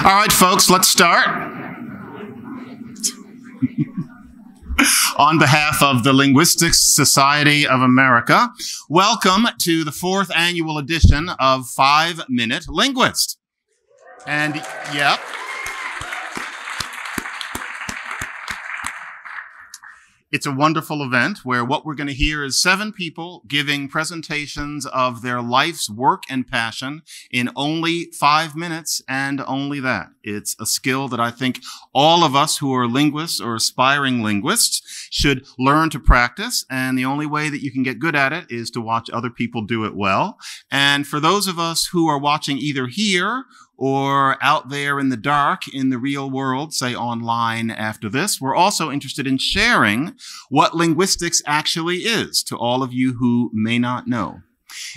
All right, folks, let's start. On behalf of the Linguistics Society of America, welcome to the 4th annual edition of 5-Minute Linguist. And, yep. It's a wonderful event where what we're going to hear is 7 people giving presentations of their life's work and passion in only 5 minutes, and only that. It's a skill that I think all of us who are linguists or aspiring linguists should learn to practice, and the only way that you can get good at it is to watch other people do it well. And for those of us who are watching either here or out there in the dark in the real world, say online after this, we're also interested in sharing what linguistics actually is to all of you who may not know.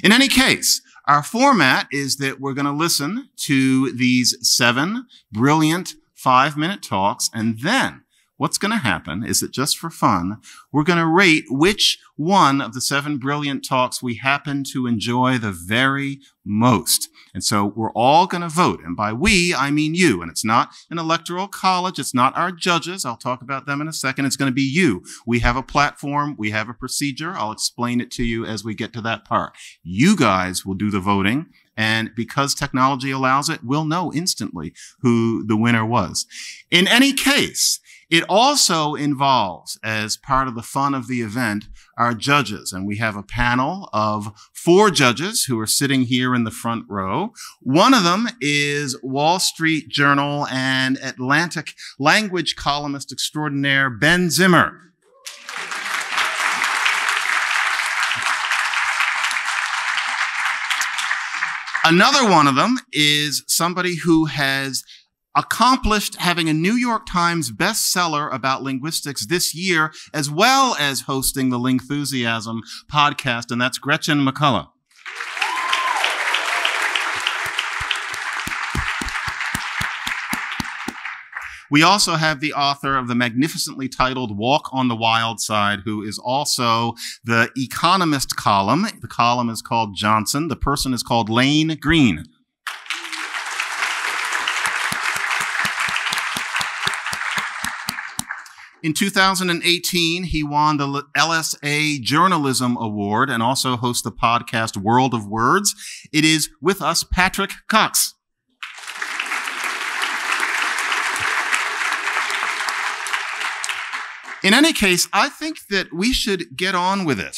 In any case, our format is that we're going to listen to these 7 brilliant 5-minute talks, and then what's going to happen is that just for fun, we're going to rate which one of the 7 brilliant talks we happen to enjoy the very most. And so we're all going to vote. And by we, I mean you. And it's not an electoral college. It's not our judges. I'll talk about them in a second. It's going to be you. We have a platform. We have a procedure. I'll explain it to you as we get to that part. You guys will do the voting. And because technology allows it, we'll know instantly who the winner was. In any case, it also involves, as part of the fun of the event, our judges. And we have a panel of 4 judges who are sitting here in the front row. One of them is Wall Street Journal and Atlantic language columnist extraordinaire Ben Zimmer. Another one of them is somebody who has accomplished having a New York Times bestseller about linguistics this year, as well as hosting the Lingthusiasm podcast, and that's Gretchen McCullough. We also have the author of the magnificently titled Walk on the Wild Side, who is also the Economist column. The column is called Johnson. The person is called Lane Green. In 2018, he won the LSA Journalism Award and also hosts the podcast World of Words. It is with us, Patrick Cox. In any case, I think that we should get on with it.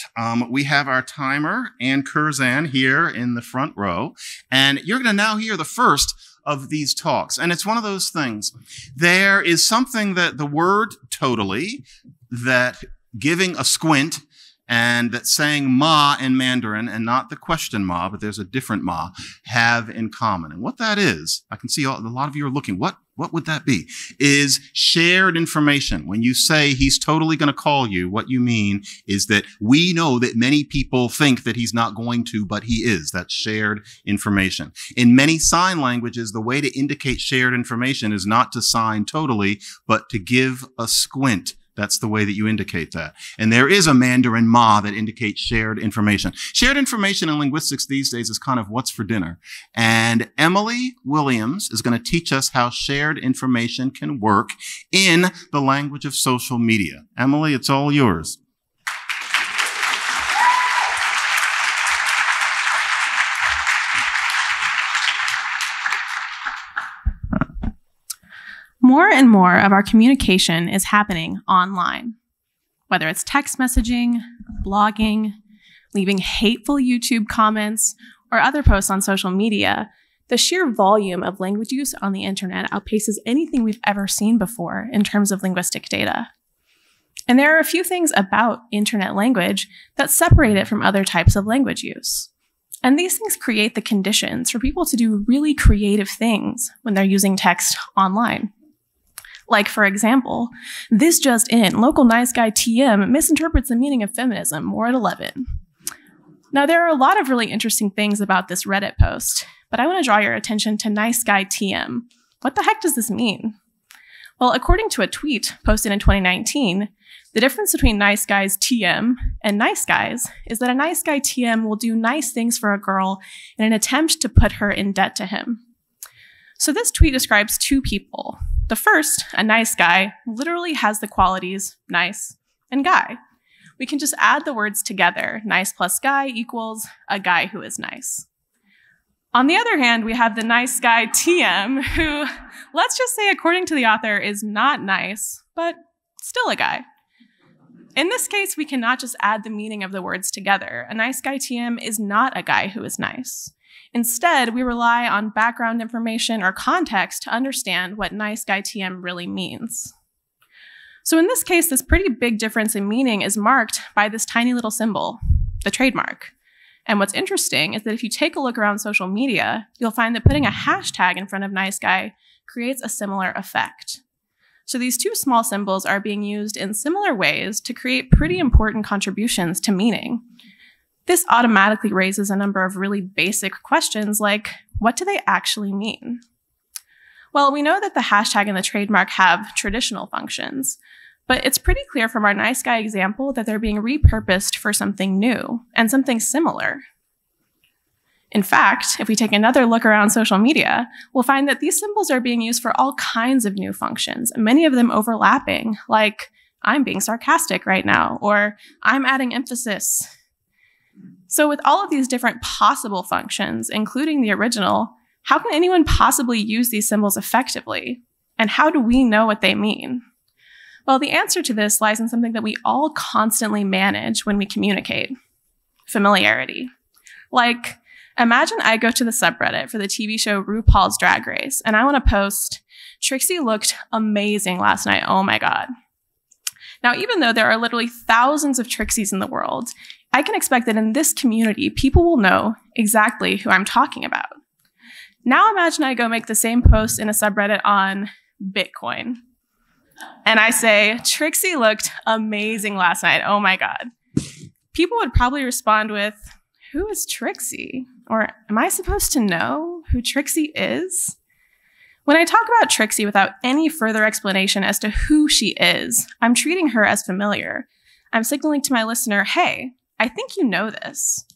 We have our timer, Ann Curzan, here in the front row, and you're going to now hear the first of these talks. And it's one of those things. There is something that the word totally, that giving a squint, and that saying ma in Mandarin, and not the question ma, but there's a different ma, have in common. And what that is, I can see a lot of you are looking, what would that be? Is shared information. When you say he's totally going to call you, what you mean is that we know that many people think that he's not going to, but he is. That's shared information. In many sign languages, the way to indicate shared information is not to sign totally, but to give a squint. That's the way that you indicate that. And there is a Mandarin ma that indicates shared information. Shared information in linguistics these days is kind of what's for dinner. And Emily Williams is going to teach us how shared information can work in the language of social media. Emily, it's all yours. More and more of our communication is happening online, whether it's text messaging, blogging, leaving hateful YouTube comments, or other posts on social media. The sheer volume of language use on the internet outpaces anything we've ever seen before in terms of linguistic data. And there are a few things about internet language that separate it from other types of language use. And these things create the conditions for people to do really creative things when they're using text online. Like, for example, this just in, local nice guy TM misinterprets the meaning of feminism, we're at 11. Now, there are a lot of really interesting things about this Reddit post, but I want to draw your attention to nice guy TM. What the heck does this mean? Well, according to a tweet posted in 2019, the difference between nice guys TM and nice guys is that a nice guy TM will do nice things for a girl in an attempt to put her in debt to him. So this tweet describes two people. The first, a nice guy, literally has the qualities nice and guy. We can just add the words together. Nice plus guy equals a guy who is nice. On the other hand, we have the nice guy TM, who, let's just say, according to the author, is not nice, but still a guy. In this case, we cannot just add the meaning of the words together. A nice guy TM is not a guy who is nice. Instead, we rely on background information or context to understand what nice guy TM really means. So in this case, this pretty big difference in meaning is marked by this tiny little symbol, the trademark. And what's interesting is that if you take a look around social media, you'll find that putting a hashtag in front of nice guy creates a similar effect. So these two small symbols are being used in similar ways to create pretty important contributions to meaning. This automatically raises a number of really basic questions like, what do they actually mean? Well, we know that the hashtag and the trademark have traditional functions, but it's pretty clear from our nice guy example that they're being repurposed for something new and something similar. In fact, if we take another look around social media, we'll find that these symbols are being used for all kinds of new functions, many of them overlapping, like I'm being sarcastic right now, or I'm adding emphasis. So with all of these different possible functions, including the original, how can anyone possibly use these symbols effectively? And how do we know what they mean? Well, the answer to this lies in something that we all constantly manage when we communicate: familiarity. Like, imagine I go to the subreddit for the TV show RuPaul's Drag Race, and I want to post, "Trixie looked amazing last night, oh my God." Now, even though there are literally thousands of Trixies in the world, I can expect that in this community, people will know exactly who I'm talking about. Now imagine I go make the same post in a subreddit on Bitcoin. And I say, "Trixie looked amazing last night, oh my God." People would probably respond with, "Who is Trixie?" Or, "Am I supposed to know who Trixie is?" When I talk about Trixie without any further explanation as to who she is, I'm treating her as familiar. I'm signaling to my listener, hey, I think you know this.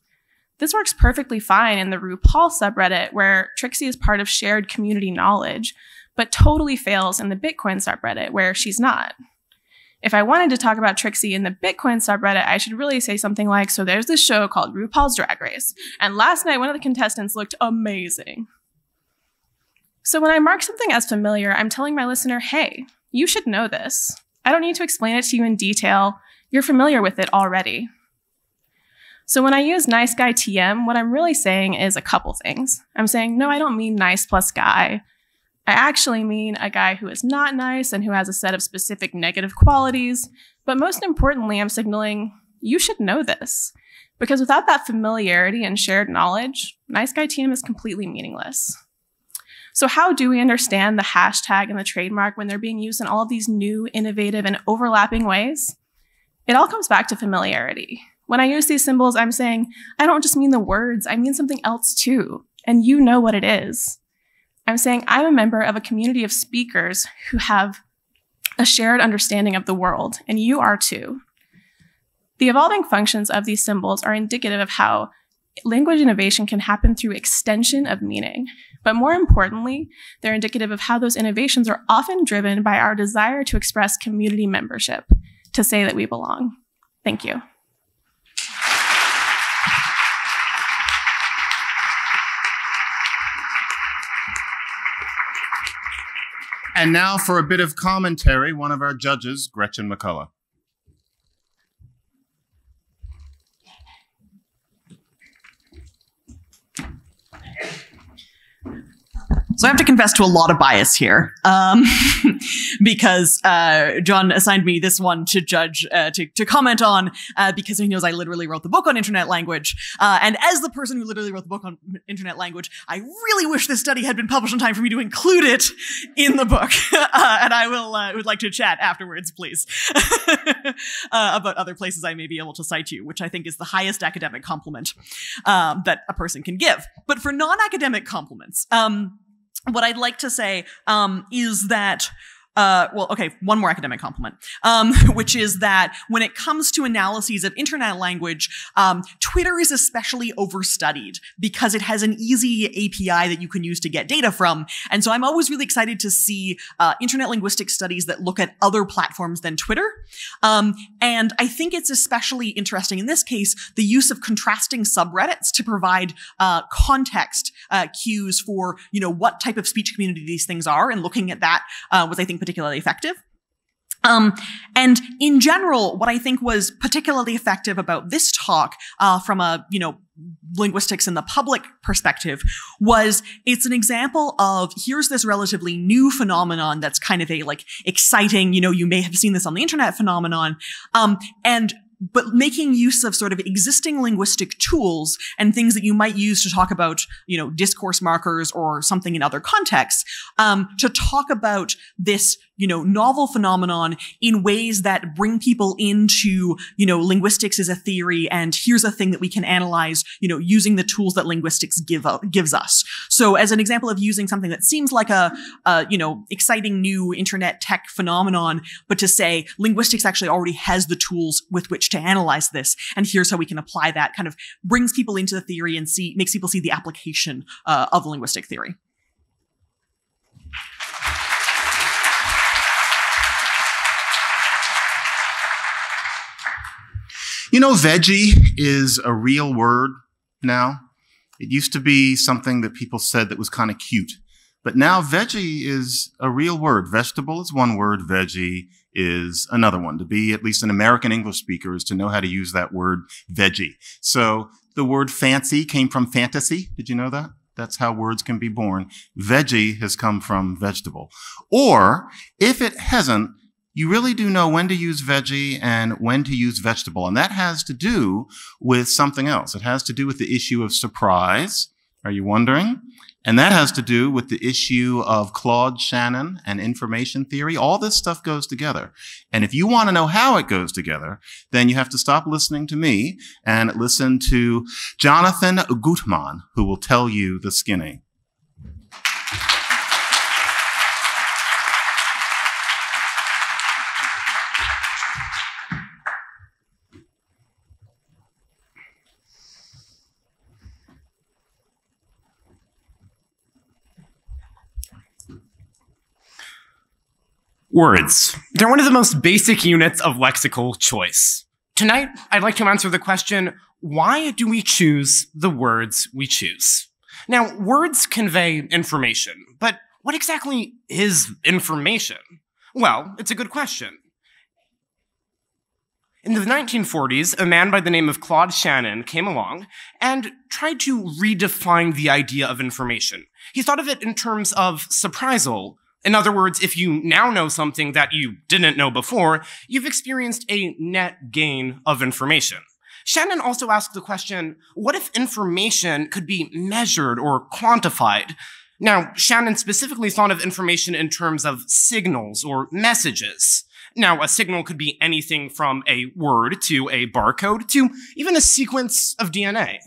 This works perfectly fine in the RuPaul subreddit, where Trixie is part of shared community knowledge, but totally fails in the Bitcoin subreddit, where she's not. If I wanted to talk about Trixie in the Bitcoin subreddit, I should really say something like, so there's this show called RuPaul's Drag Race, and last night one of the contestants looked amazing. So when I mark something as familiar, I'm telling my listener, hey, you should know this. I don't need to explain it to you in detail. You're familiar with it already. So when I use nice guy TM, what I'm really saying is a couple things. I'm saying, no, I don't mean nice plus guy. I actually mean a guy who is not nice and who has a set of specific negative qualities. But most importantly, I'm signaling, you should know this. Because without that familiarity and shared knowledge, nice guy TM is completely meaningless. So how do we understand the hashtag and the trademark when they're being used in all of these new, innovative, and overlapping ways? It all comes back to familiarity. When I use these symbols, I'm saying, I don't just mean the words, I mean something else too, and you know what it is. I'm saying I'm a member of a community of speakers who have a shared understanding of the world, and you are too. The evolving functions of these symbols are indicative of how language innovation can happen through extension of meaning. But more importantly, they're indicative of how those innovations are often driven by our desire to express community membership, to say that we belong. Thank you. And now for a bit of commentary, one of our judges, Gretchen McCullough. So I have to confess to a lot of bias here, because John assigned me this one to judge, to comment on, because he knows I literally wrote the book on internet language. And as the person who literally wrote the book on internet language, I really wish this study had been published in time for me to include it in the book. And I would like to chat afterwards, please, about other places I may be able to cite you, which I think is the highest academic compliment that a person can give. But for non-academic compliments, what I'd like to say is that Well, okay, one more academic compliment, which is that when it comes to analyses of internet language, Twitter is especially overstudied because it has an easy API that you can use to get data from. And so I'm always really excited to see internet linguistic studies that look at other platforms than Twitter. And I think it's especially interesting in this case, the use of contrasting subreddits to provide context cues for, what type of speech community these things are, and looking at that was, I think, particularly effective. And in general, what I think was particularly effective about this talk, from a, linguistics in the public perspective, was it's an example of here's this relatively new phenomenon that's kind of a exciting, you may have seen this on the internet phenomenon, but making use of sort of existing linguistic tools and things that you might use to talk about, discourse markers or something in other contexts, to talk about this, novel phenomenon in ways that bring people into, linguistics as a theory, and here's a thing that we can analyze, using the tools that linguistics gives us. So as an example of using something that seems like a exciting new internet tech phenomenon, but to say linguistics actually already has the tools with which to analyze this, and here's how we can apply that, kind of brings people into the theory and makes people see the application of linguistic theory. Veggie is a real word now. It used to be something that people said that was kind of cute. But now veggie is a real word. Vegetable is one word. Veggie is another one. To be at least an American English speaker is to know how to use that word veggie. So the word fancy came from fantasy. Did you know that? That's how words can be born. Veggie has come from vegetable. Or if it hasn't, you really do know when to use veggie and when to use vegetable. And that has to do with something else. It has to do with the issue of surprise. Are you wondering? And that has to do with the issue of Claude Shannon and information theory. All this stuff goes together. And if you want to know how it goes together, then you have to stop listening to me and listen to Jonathan Guzman, who will tell you the skinny. Words. They're one of the most basic units of lexical choice. Tonight, I'd like to answer the question, why do we choose the words we choose? Now, words convey information, but what exactly is information? Well, it's a good question. In the 1940s, a man by the name of Claude Shannon came along and tried to redefine the idea of information. He thought of it in terms of surprisal. In other words, if you now know something that you didn't know before, you've experienced a net gain of information. Shannon also asked the question, what if information could be measured or quantified? Now, Shannon specifically thought of information in terms of signals or messages. Now, a signal could be anything from a word to a barcode to even a sequence of DNA.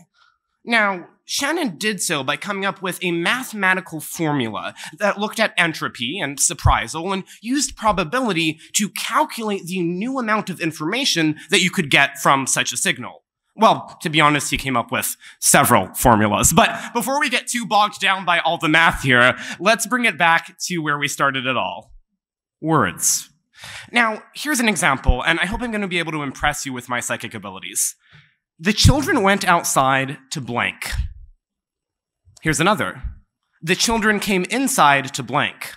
Now, Shannon did so by coming up with a mathematical formula that looked at entropy and surprisal and used probability to calculate the new amount of information that you could get from such a signal. Well, to be honest, he came up with several formulas. But before we get too bogged down by all the math here, let's bring it back to where we started it all. Words. Now, here's an example, and I hope I'm going to be able to impress you with my psychic abilities. The children went outside to blank. Here's another. The children came inside to blank.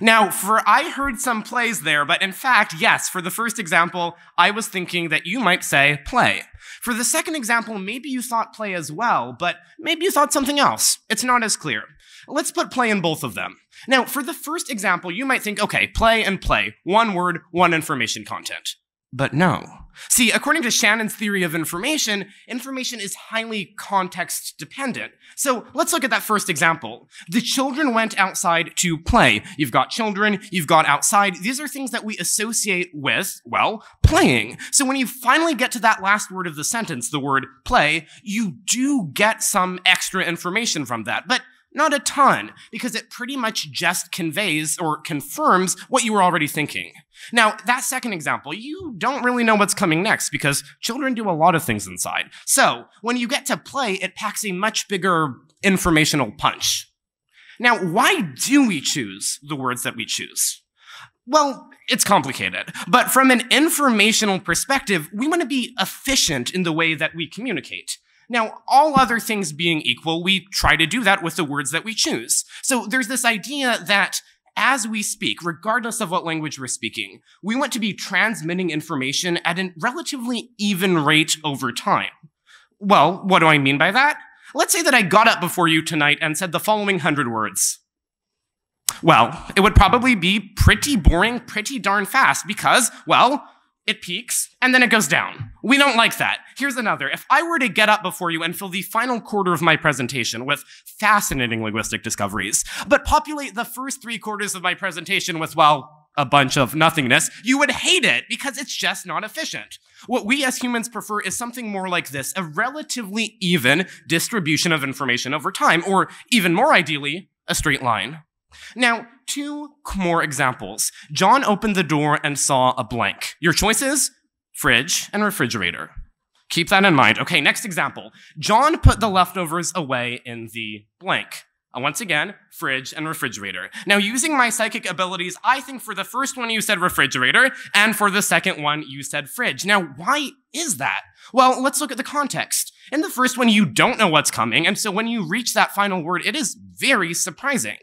Now, I heard some plays there, but in fact, yes, for the first example, I was thinking that you might say play. For the second example, maybe you thought play as well, but maybe you thought something else. It's not as clear. Let's put play in both of them. Now, for the first example, you might think, okay, play and play. One word, one information content. But no. See, according to Shannon's theory of information, information is highly context dependent. So let's look at that first example. The children went outside to play. You've got children, you've got outside. These are things that we associate with, well, playing. So when you finally get to that last word of the sentence, the word play, you do get some extra information from that. But Not a ton, because it pretty much just conveys or confirms what you were already thinking. Now, that second example, you don't really know what's coming next because children do a lot of things inside. So, when you get to play, it packs a much bigger informational punch. Now, why do we choose the words that we choose? Well, it's complicated, but from an informational perspective, we want to be efficient in the way that we communicate. Now, all other things being equal, we try to do that with the words that we choose. So there's this idea that as we speak, regardless of what language we're speaking, we want to be transmitting information at a relatively even rate over time. Well, what do I mean by that? Let's say that I got up before you tonight and said the following 100 words. Well, it would probably be pretty boring, pretty darn fast because, well, it peaks and then it goes down. We don't like that. Here's another. If I were to get up before you and fill the final quarter of my presentation with fascinating linguistic discoveries, but populate the first 3/4 of my presentation with, well, a bunch of nothingness, you would hate it because it's just not efficient. What we as humans prefer is something more like this, a relatively even distribution of information over time, or even more ideally, a straight line. Now, 2 more examples. John opened the door and saw a blank. Your choices? Fridge and refrigerator. Keep that in mind. Okay, next example. John put the leftovers away in the blank. Once again, fridge and refrigerator. Now, using my psychic abilities, I think for the first one you said refrigerator, and for the second one you said fridge. Now, why is that? Well, let's look at the context. In the first one, you don't know what's coming, and so when you reach that final word, it is very surprising.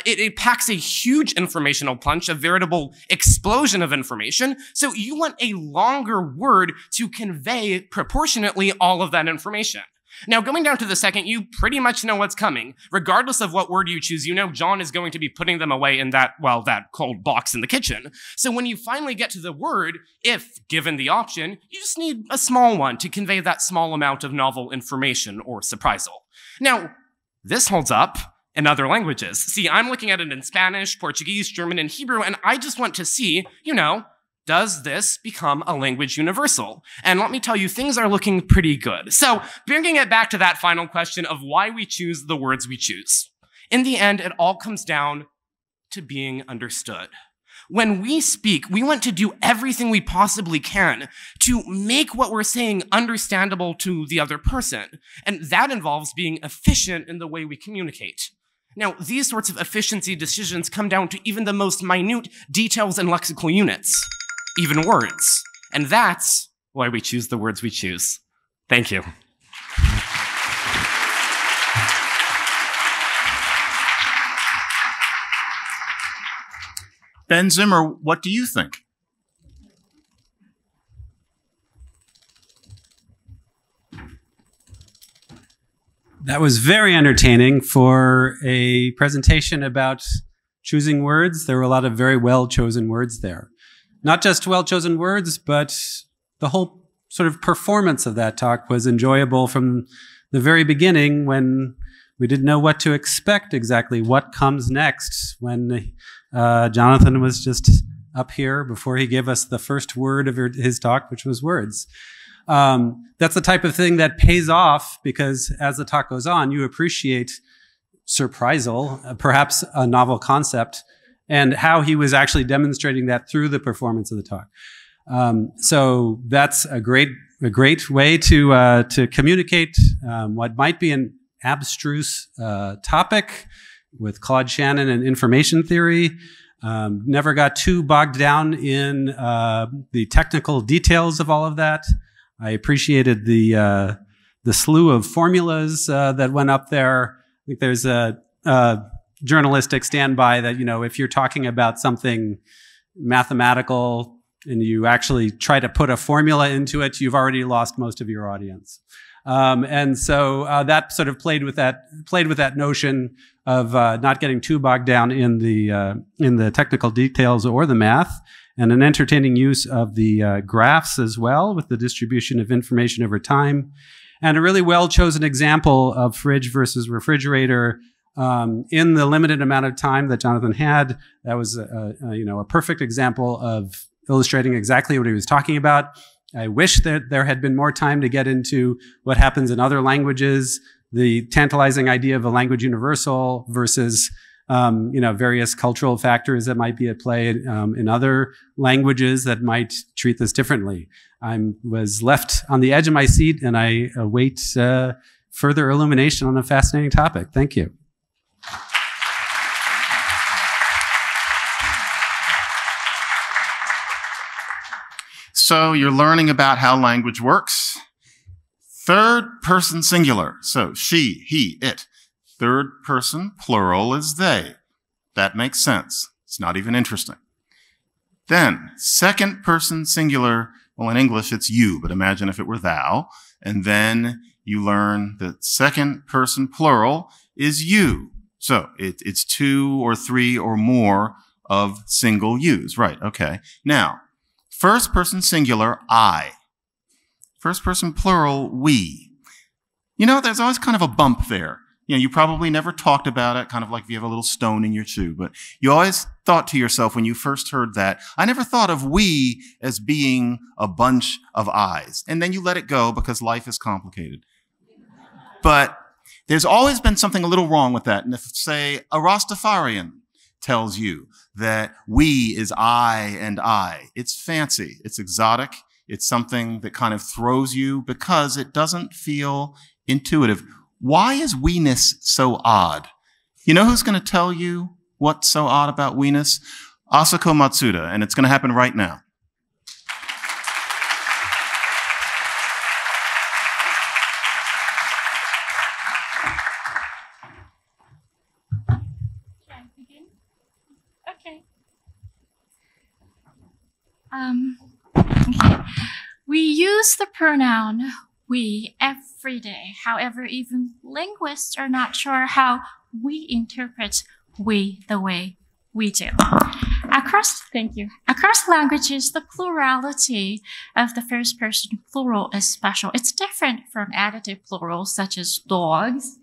It packs a huge informational punch, a veritable explosion of information, so you want a longer word to convey proportionately all of that information. Now, going down to the second, you pretty much know what's coming. Regardless of what word you choose, you know John is going to be putting them away in that, well, that cold box in the kitchen. So when you finally get to the word, if given the option, you just need a small one to convey that small amount of novel information or surprisal. Now, this holds up in other languages. See, I'm looking at it in Spanish, Portuguese, German, and Hebrew, and I just want to see, does this become a language universal? And let me tell you, things are looking pretty good. So, bringing it back to that final question of why we choose the words we choose. In the end, it all comes down to being understood. When we speak, we want to do everything we possibly can to make what we're saying understandable to the other person. And that involves being efficient in the way we communicate. Now, these sorts of efficiency decisions come down to even the most minute details and lexical units, even words. And that's why we choose the words we choose. Thank you. Ben Zimmer, what do you think? That was very entertaining for a presentation about choosing words. There were a lot of very well-chosen words there. Not just well-chosen words, but the whole sort of performance of that talk was enjoyable from the very beginning when we didn't know what to expect exactly, what comes next, when Jonathan was just up here before he gave us the first word of his talk, which was words. That's the type of thing that pays off because as the talk goes on, you appreciate surprisal, perhaps a novel concept, and how he was actually demonstrating that through the performance of the talk. So that's a great way to communicate what might be an abstruse topic with Claude Shannon and information theory. Never got too bogged down in the technical details of all of that. I appreciated the slew of formulas that went up there. I think there's a journalistic standby that, if you're talking about something mathematical and you actually try to put a formula into it, you've already lost most of your audience. And so that sort of played with that notion of not getting too bogged down in the technical details or the math, and an entertaining use of the graphs as well with the distribution of information over time, and a really well-chosen example of fridge versus refrigerator in the limited amount of time that Jonathan had. That was a perfect example of illustrating exactly what he was talking about. I wish that there had been more time to get into what happens in other languages, the tantalizing idea of a language universal versus various cultural factors that might be at play in other languages that might treat this differently. I was left on the edge of my seat, and I await further illumination on a fascinating topic. Thank you. So you're learning about how language works. Third person singular. So she, he, it. Third person plural is they. That makes sense. It's not even interesting. Then second person singular. Well, in English, it's you, but imagine if it were thou. And then you learn that second person plural is you. So it's two or three or more of single yous. Right, okay. Now, first person singular, I. First person plural, we. There's always kind of a bump there. You probably never talked about it, kind of like if you have a little stone in your shoe, but you always thought to yourself when you first heard that, I never thought of we as being a bunch of I's. And then you let it go because life is complicated. But there's always been something a little wrong with that. And if, say, a Rastafarian tells you that we is I and I, it's fancy, it's exotic, it's something that kind of throws you because it doesn't feel intuitive. Why is we-ness so odd? You know who's going to tell you what's so odd about we-ness? Asako Matsuda, and it's going to happen right now. Okay. Okay. We use the pronoun we every day. However, even linguists are not sure how we interpret we the way we do. Across languages, the plurality of the first person plural is special. It's different from additive plurals such as dogs.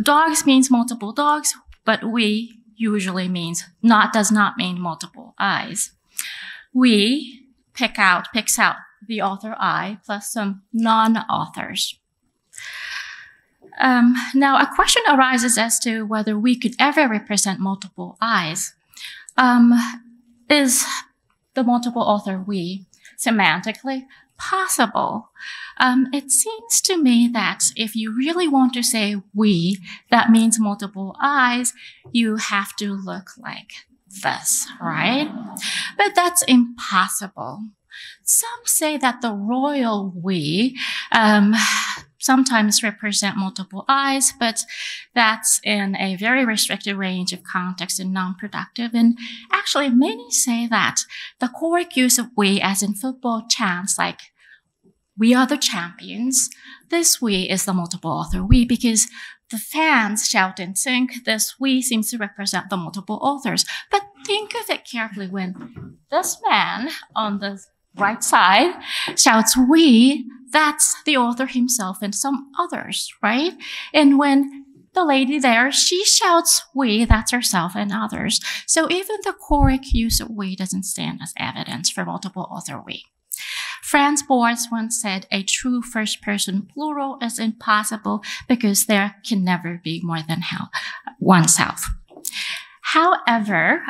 Dogs means multiple dogs, but we usually does not mean multiple I's. We picks out the author I plus some non-authors. Now, a question arises as to whether we could ever represent multiple I's. Is the multiple author we semantically possible? It seems to me that if you really want to say we, that means multiple I's, you have to look like this, right? But that's impossible. Some say that the royal we sometimes represent multiple I's, but that's in a very restricted range of context and non-productive. And actually, many say that the correct use of we, as in football chants like we are the champions, this we is the multiple author we, because the fans shout and sing, this we seems to represent the multiple authors. But think of it carefully when this man on the right side shouts we, that's the author himself and some others, right? And when the lady there, she shouts we, that's herself and others. So even the correct use of we doesn't stand as evidence for multiple author we. Franz Boas once said a true first-person plural is impossible because there can never be more than oneself. However,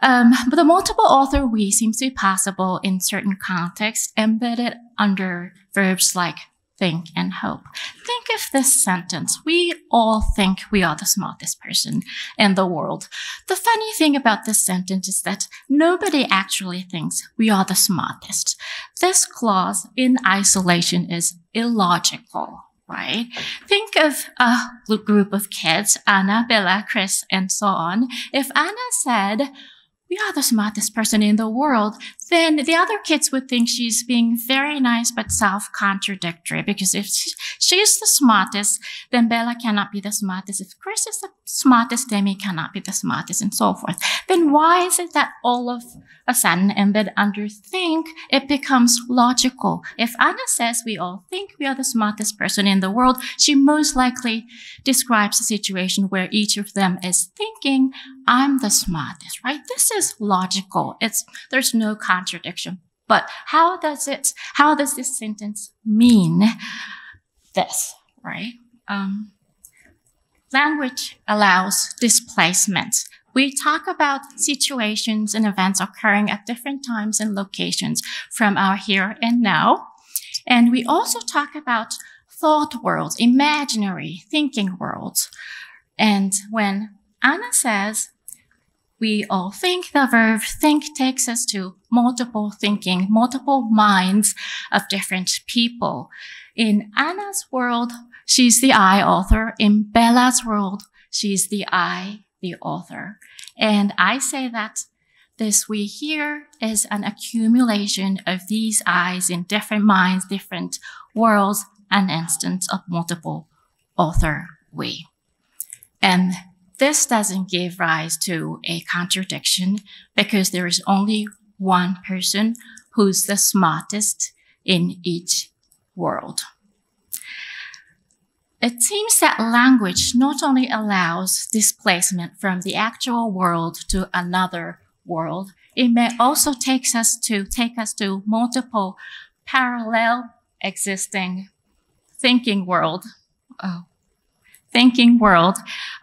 but the multiple author we seems to be possible in certain contexts embedded under verbs like think and hope. Think of this sentence. We all think we are the smartest person in the world. The funny thing about this sentence is that nobody actually thinks we are the smartest. This clause in isolation is illogical, right? Think of a group of kids, Anna, Bella, Chris, and so on. If Anna said, we are the smartest person in the world, then the other kids would think she's being very nice but self-contradictory, because if she's the smartest, then Bella cannot be the smartest. If Chris is the smartest, Demi cannot be the smartest, and so forth. Then why is it that all of a sudden, embedded under think, it becomes logical? If Anna says we all think we are the smartest person in the world, she most likely describes a situation where each of them is thinking, I'm the smartest, right? This is logical. There's no contradiction. But how does this sentence mean this, right? Language allows displacement. We talk about situations and events occurring at different times and locations from our here and now. And we also talk about thought worlds, imaginary thinking worlds. And when Anna says, we all think, the verb think takes us to multiple thinking, multiple minds of different people. In Anna's world, she's the I author. In Bella's world, she's the I, the author. And I say that this we here is an accumulation of these I's in different minds, different worlds, an instance of multiple author we. And this doesn't give rise to a contradiction because there is only one person who's the smartest in each world. It seems that language not only allows displacement from the actual world to another world, it may also take us to multiple parallel existing thinking world,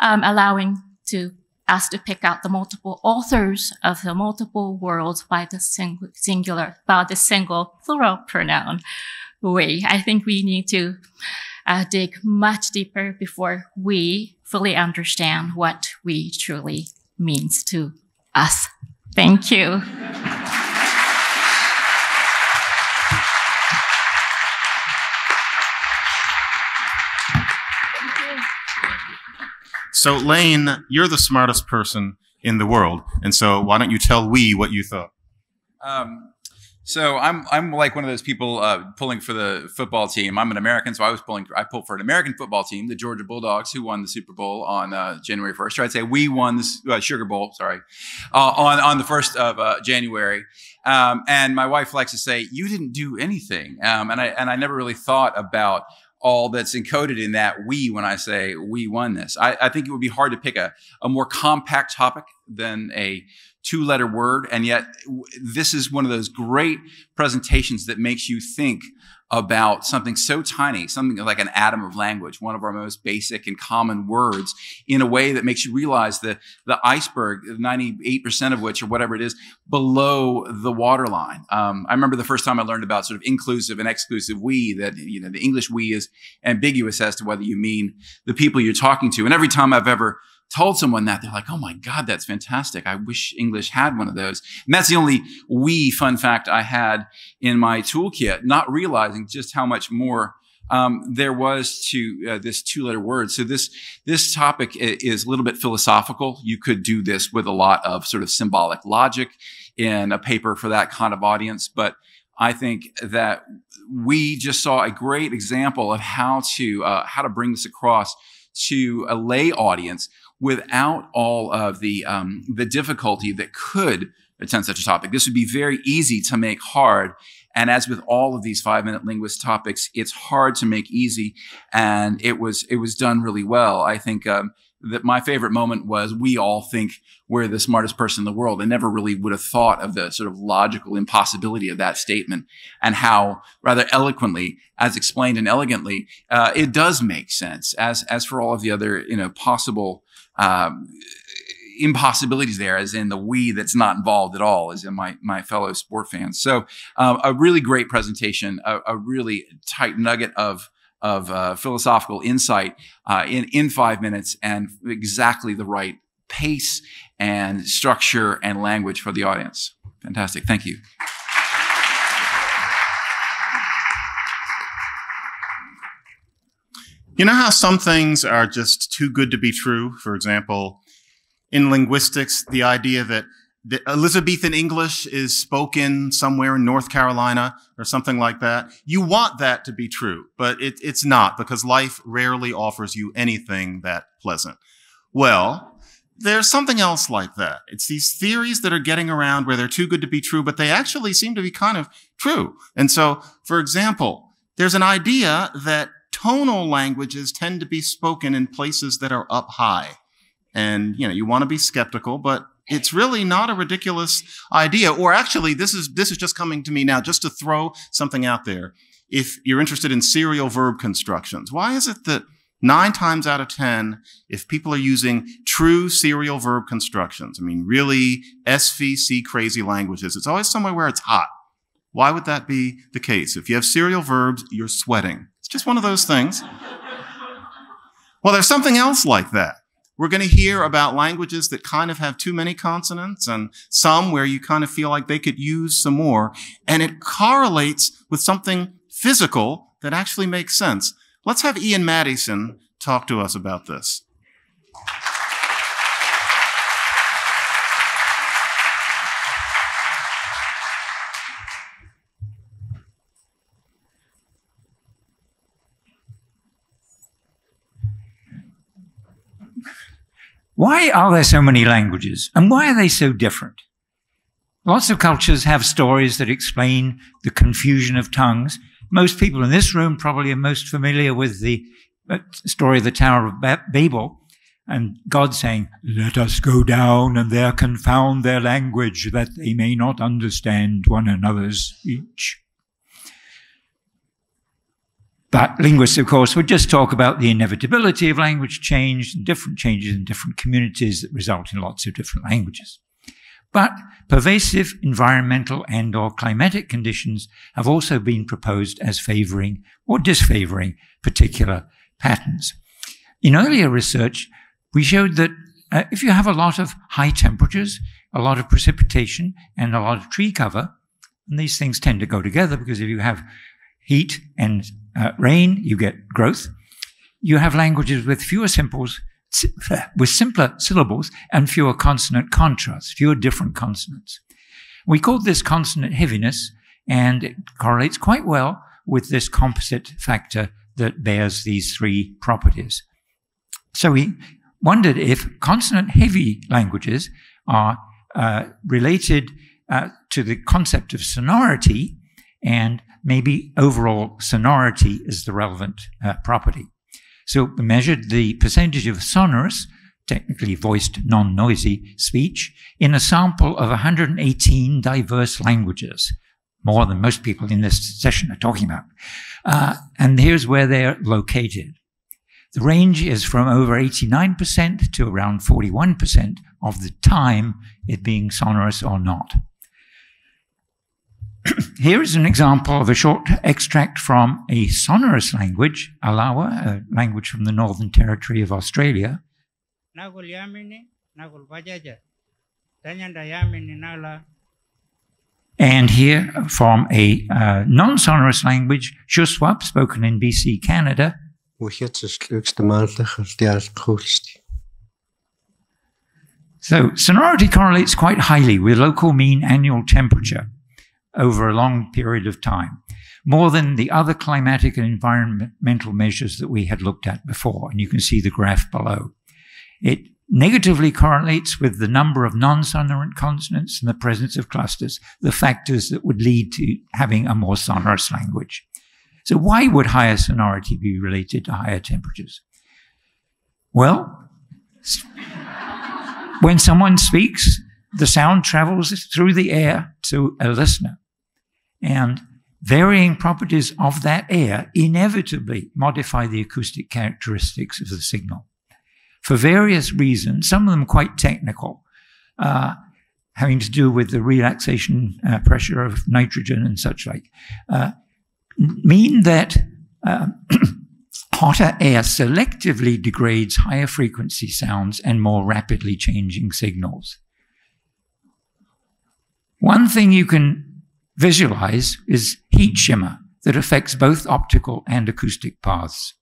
allowing us to pick out the multiple authors of the multiple worlds by the single plural pronoun we. I think we need to dig much deeper before we fully understand what we truly means to us. Thank you. So, Lane, you're the smartest person in the world, and so why don't you tell we what you thought? So I'm like one of those people pulling for the football team. I'm an American, so I pulled for an American football team, the Georgia Bulldogs, who won the Super Bowl on January 1st. Or I'd say we won the Sugar Bowl, sorry, on the 1st of January. And my wife likes to say, "You didn't do anything," and I never really thought about all that's encoded in that we when I say we won this. I think it would be hard to pick a more compact topic than a two-letter word, and yet this is one of those great presentations that makes you think about something so tiny, something like an atom of language, one of our most basic and common words, in a way that makes you realize that the iceberg, 98% of which, or whatever it is, below the waterline. I remember the first time I learned about sort of inclusive and exclusive we, that the English we is ambiguous as to whether you mean the people you're talking to. And every time I've ever told someone that, they're like, "Oh my God, that's fantastic. I wish English had one of those." And that's the only we fun fact I had in my toolkit, not realizing just how much more there was to this two-letter word. So this topic is a little bit philosophical. You could do this with a lot of sort of symbolic logic in a paper for that kind of audience. But I think that we just saw a great example of how to bring this across to a lay audience without all of the difficulty that could attend such a topic. This would be very easy to make hard. And as with all of these 5-minute linguist topics, it's hard to make easy. And it was done really well. I think that my favorite moment was we all think we're the smartest person in the world. I never really would have thought of the sort of logical impossibility of that statement, and how rather eloquently, as explained and elegantly, it does make sense, as for all of the other possible impossibilities there, as in the we that's not involved at all, as in my fellow sport fans. So a really great presentation, a really tight nugget of philosophical insight in 5 minutes, and exactly the right pace and structure and language for the audience. Fantastic. Thank you. You know how some things are just too good to be true? For example, in linguistics, the idea that the Elizabethan English is spoken somewhere in North Carolina or something like that. You want that to be true, but it's not, because life rarely offers you anything that pleasant. Well, there's something else like that. It's these theories that are getting around where they're too good to be true, but they actually seem to be kind of true. And so, for example, there's an idea that tonal languages tend to be spoken in places that are up high. And, you want to be skeptical, but it's really not a ridiculous idea. Or actually, this is just coming to me now, just to throw something out there. If you're interested in serial verb constructions, why is it that 9 times out of 10, if people are using true serial verb constructions, really SVC crazy languages, it's always somewhere where it's hot. Why would that be the case? If you have serial verbs, you're sweating. It's just one of those things. Well, there's something else like that. We're going to hear about languages that kind of have too many consonants and some where you kind of feel like they could use some more. And it correlates with something physical that actually makes sense. Let's have Ian Madison talk to us about this. Why are there so many languages, and why are they so different? Lots of cultures have stories that explain the confusion of tongues. Most people in this room probably are most familiar with the story of the Tower of Babel, and God saying, "Let us go down and there confound their language, that they may not understand one another's speech." But linguists, of course, would just talk about the inevitability of language change and different changes in different communities that result in lots of different languages. But pervasive environmental and/or climatic conditions have also been proposed as favoring or disfavoring particular patterns. In earlier research, we showed that if you have a lot of high temperatures, a lot of precipitation, and a lot of tree cover, and these things tend to go together because if you have heat and rain, you get growth. You have languages with simpler syllables and fewer consonant contrasts, fewer different consonants. We called this consonant heaviness, and it correlates quite well with this composite factor that bears these 3 properties. So we wondered if consonant-heavy languages are related to the concept of sonority, and maybe overall sonority is the relevant property. So we measured the percentage of sonorous, technically voiced non-noisy speech in a sample of 118 diverse languages, more than most people in this session are talking about. And here's where they're located. The range is from over 89% to around 41% of the time it being sonorous or not. Here is an example of a short extract from a sonorous language, Alawa, a language from the Northern Territory of Australia. And here from a non-sonorous language, Shuswap, spoken in BC, Canada. So sonority correlates quite highly with local mean annual temperature over a long period of time, more than the other climatic and environmental measures that we had looked at before. And you can see the graph below. It negatively correlates with the number of non-sonorant consonants and the presence of clusters, the factors that would lead to having a more sonorous language. So why would higher sonority be related to higher temperatures? Well, when someone speaks, the sound travels through the air to a listener. And varying properties of that air inevitably modify the acoustic characteristics of the signal. For various reasons, some of them quite technical, having to do with the relaxation pressure of nitrogen and such like, mean that hotter air selectively degrades higher frequency sounds and more rapidly changing signals. One thing you can visualize is heat shimmer that affects both optical and acoustic paths.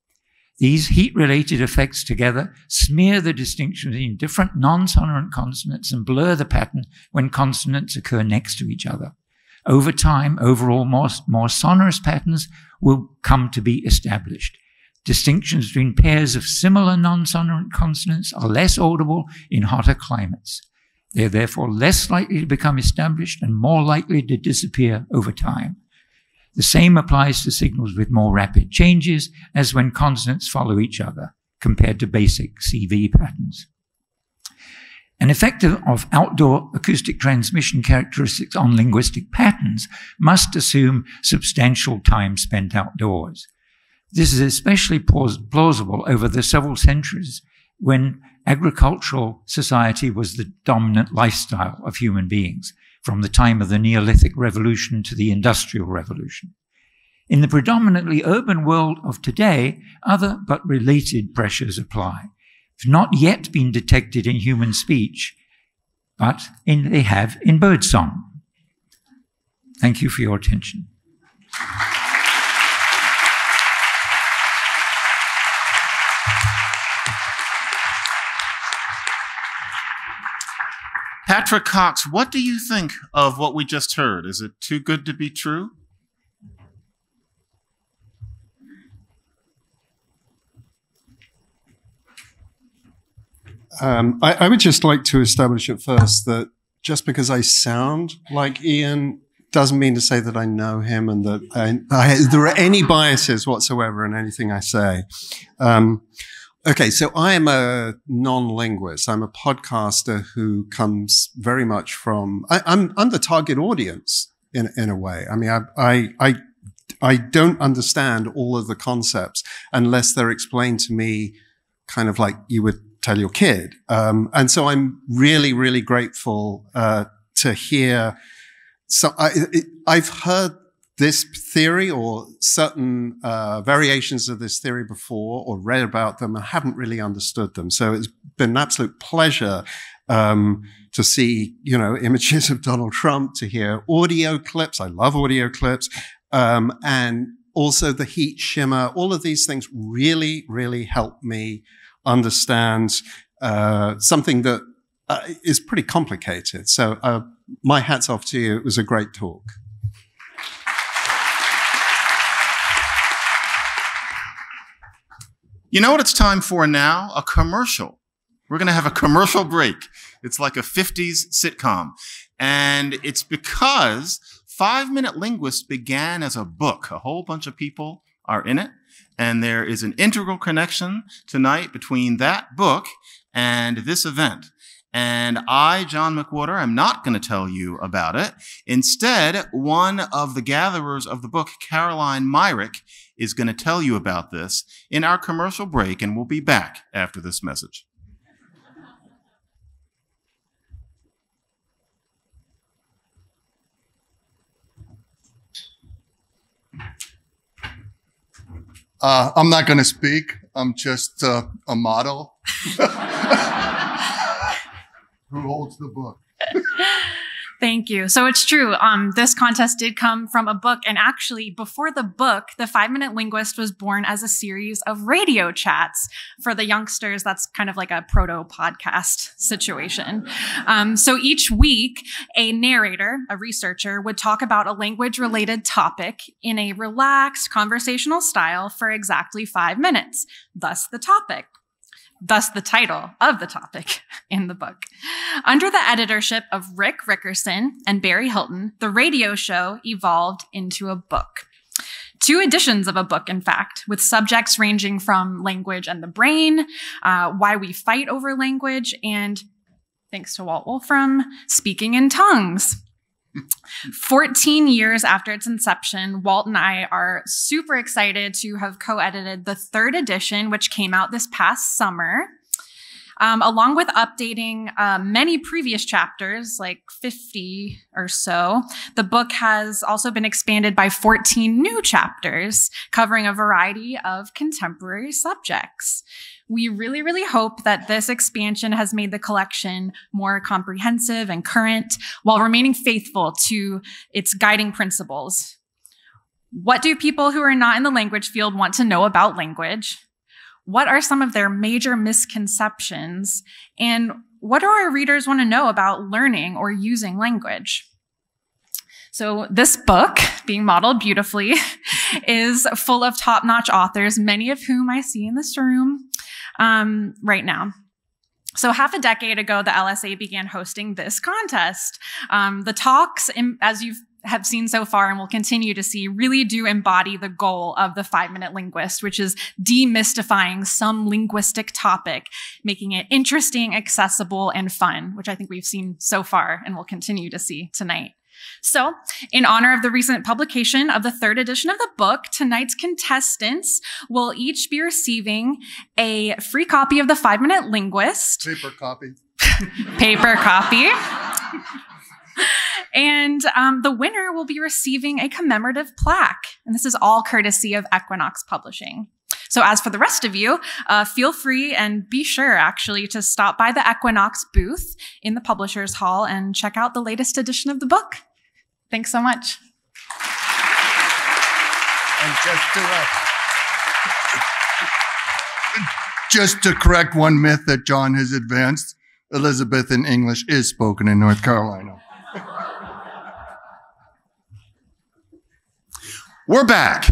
These heat-related effects together smear the distinction between different non-sonorant consonants and blur the pattern when consonants occur next to each other. Over time, overall, more sonorous patterns will come to be established. Distinctions between pairs of similar non-sonorant consonants are less audible in hotter climates. They are therefore less likely to become established and more likely to disappear over time. The same applies to signals with more rapid changes as when consonants follow each other, compared to basic CV patterns. An effect of outdoor acoustic transmission characteristics on linguistic patterns must assume substantial time spent outdoors. This is especially plausible over the several centuries when agricultural society was the dominant lifestyle of human beings, from the time of the Neolithic Revolution to the Industrial Revolution. In the predominantly urban world of today, other but related pressures apply. Have not yet been detected in human speech, but they have in birdsong. Thank you for your attention. Patrick Cox, what do you think of what we just heard? Is it too good to be true? I would just like to establish at first that just because I sound like Ian doesn't mean to say that I know him and that there are any biases whatsoever in anything I say. Okay, so I am a non-linguist. I'm a podcaster who comes very much from, I'm the target audience in a way. I mean, I don't understand all of the concepts unless they're explained to me kind of like you would tell your kid. And so I'm really, really grateful to hear. So I've heard this theory or certain variations of this theory before or read about them and haven't really understood them. So it's been an absolute pleasure to see, images of Donald Trump, to hear audio clips. I love audio clips. And also the heat shimmer. All of these things really, really help me understand something that is pretty complicated. So my hat's off to you. It was a great talk. You know what it's time for now? A commercial. We're going to have a commercial break. It's like a 50s sitcom. And it's because 5-Minute Linguist began as a book. A whole bunch of people are in it. And there is an integral connection tonight between that book and this event. And I, John McWhorter, am not going to tell you about it. Instead, one of the gatherers of the book, Caroline Myrick, is going to tell you about this in our commercial break, and we'll be back after this message. I'm not going to speak. I'm just a model who holds the book. Thank you. So it's true. This contest did come from a book. And actually, before the book, the 5-Minute Linguist was born as a series of radio chats for the youngsters. That's kind of like a proto-podcast situation. So each week, a narrator, a researcher, would talk about a language-related topic in a relaxed conversational style for exactly 5 minutes. Thus the topic. Thus the title of the topic in the book. Under the editorship of Rick Rickerson and Barry Hilton, the radio show evolved into a book. 2 editions of a book, in fact, with subjects ranging from language and the brain, why we fight over language, and, thanks to Walt Wolfram, speaking in tongues. 14 years after its inception, Walt and I are super excited to have co-edited the 3rd edition, which came out this past summer. Along with updating many previous chapters, like 50 or so, the book has also been expanded by 14 new chapters covering a variety of contemporary subjects. We really, really hope that this expansion has made the collection more comprehensive and current while remaining faithful to its guiding principles. What do people who are not in the language field want to know about language? What are some of their major misconceptions? And what do our readers want to know about learning or using language? So this book, being modeled beautifully, is full of top-notch authors, many of whom I see in this room right now. So half a decade ago, the LSA began hosting this contest. The talks, as have seen so far and will continue to see really do embody the goal of the 5-Minute Linguist, which is demystifying some linguistic topic, making it interesting, accessible, and fun, which I think we've seen so far and will continue to see tonight. So, in honor of the recent publication of the 3rd edition of the book, tonight's contestants will each be receiving a free copy of the 5-Minute Linguist. Paper copy. Paper copy. And the winner will be receiving a commemorative plaque. And this is all courtesy of Equinox Publishing. So as for the rest of you, feel free and be sure actually to stop by the Equinox booth in the Publishers Hall and check out the latest edition of the book. Thanks so much. And just to correct one myth that John has advanced, Elizabethan English is spoken in North Carolina. We're back.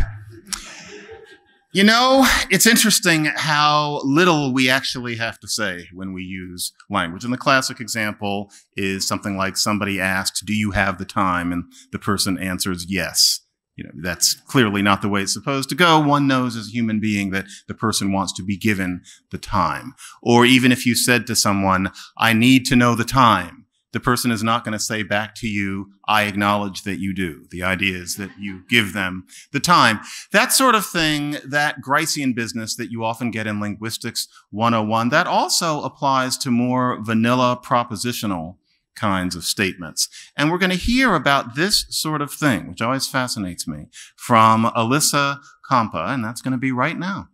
You know, it's interesting how little we actually have to say when we use language. And the classic example is something like somebody asks, "Do you have the time?" And the person answers yes. You know, that's clearly not the way it's supposed to go. One knows as a human being that the person wants to be given the time. Or even if you said to someone, "I need to know the time," the person is not going to say back to you, "I acknowledge that you do." The idea is that you give them the time. That sort of thing, that Gricean business that you often get in Linguistics 101, that also applies to more vanilla propositional kinds of statements. And we're going to hear about this sort of thing, which always fascinates me, from Alyssa Compa, and that's going to be right now.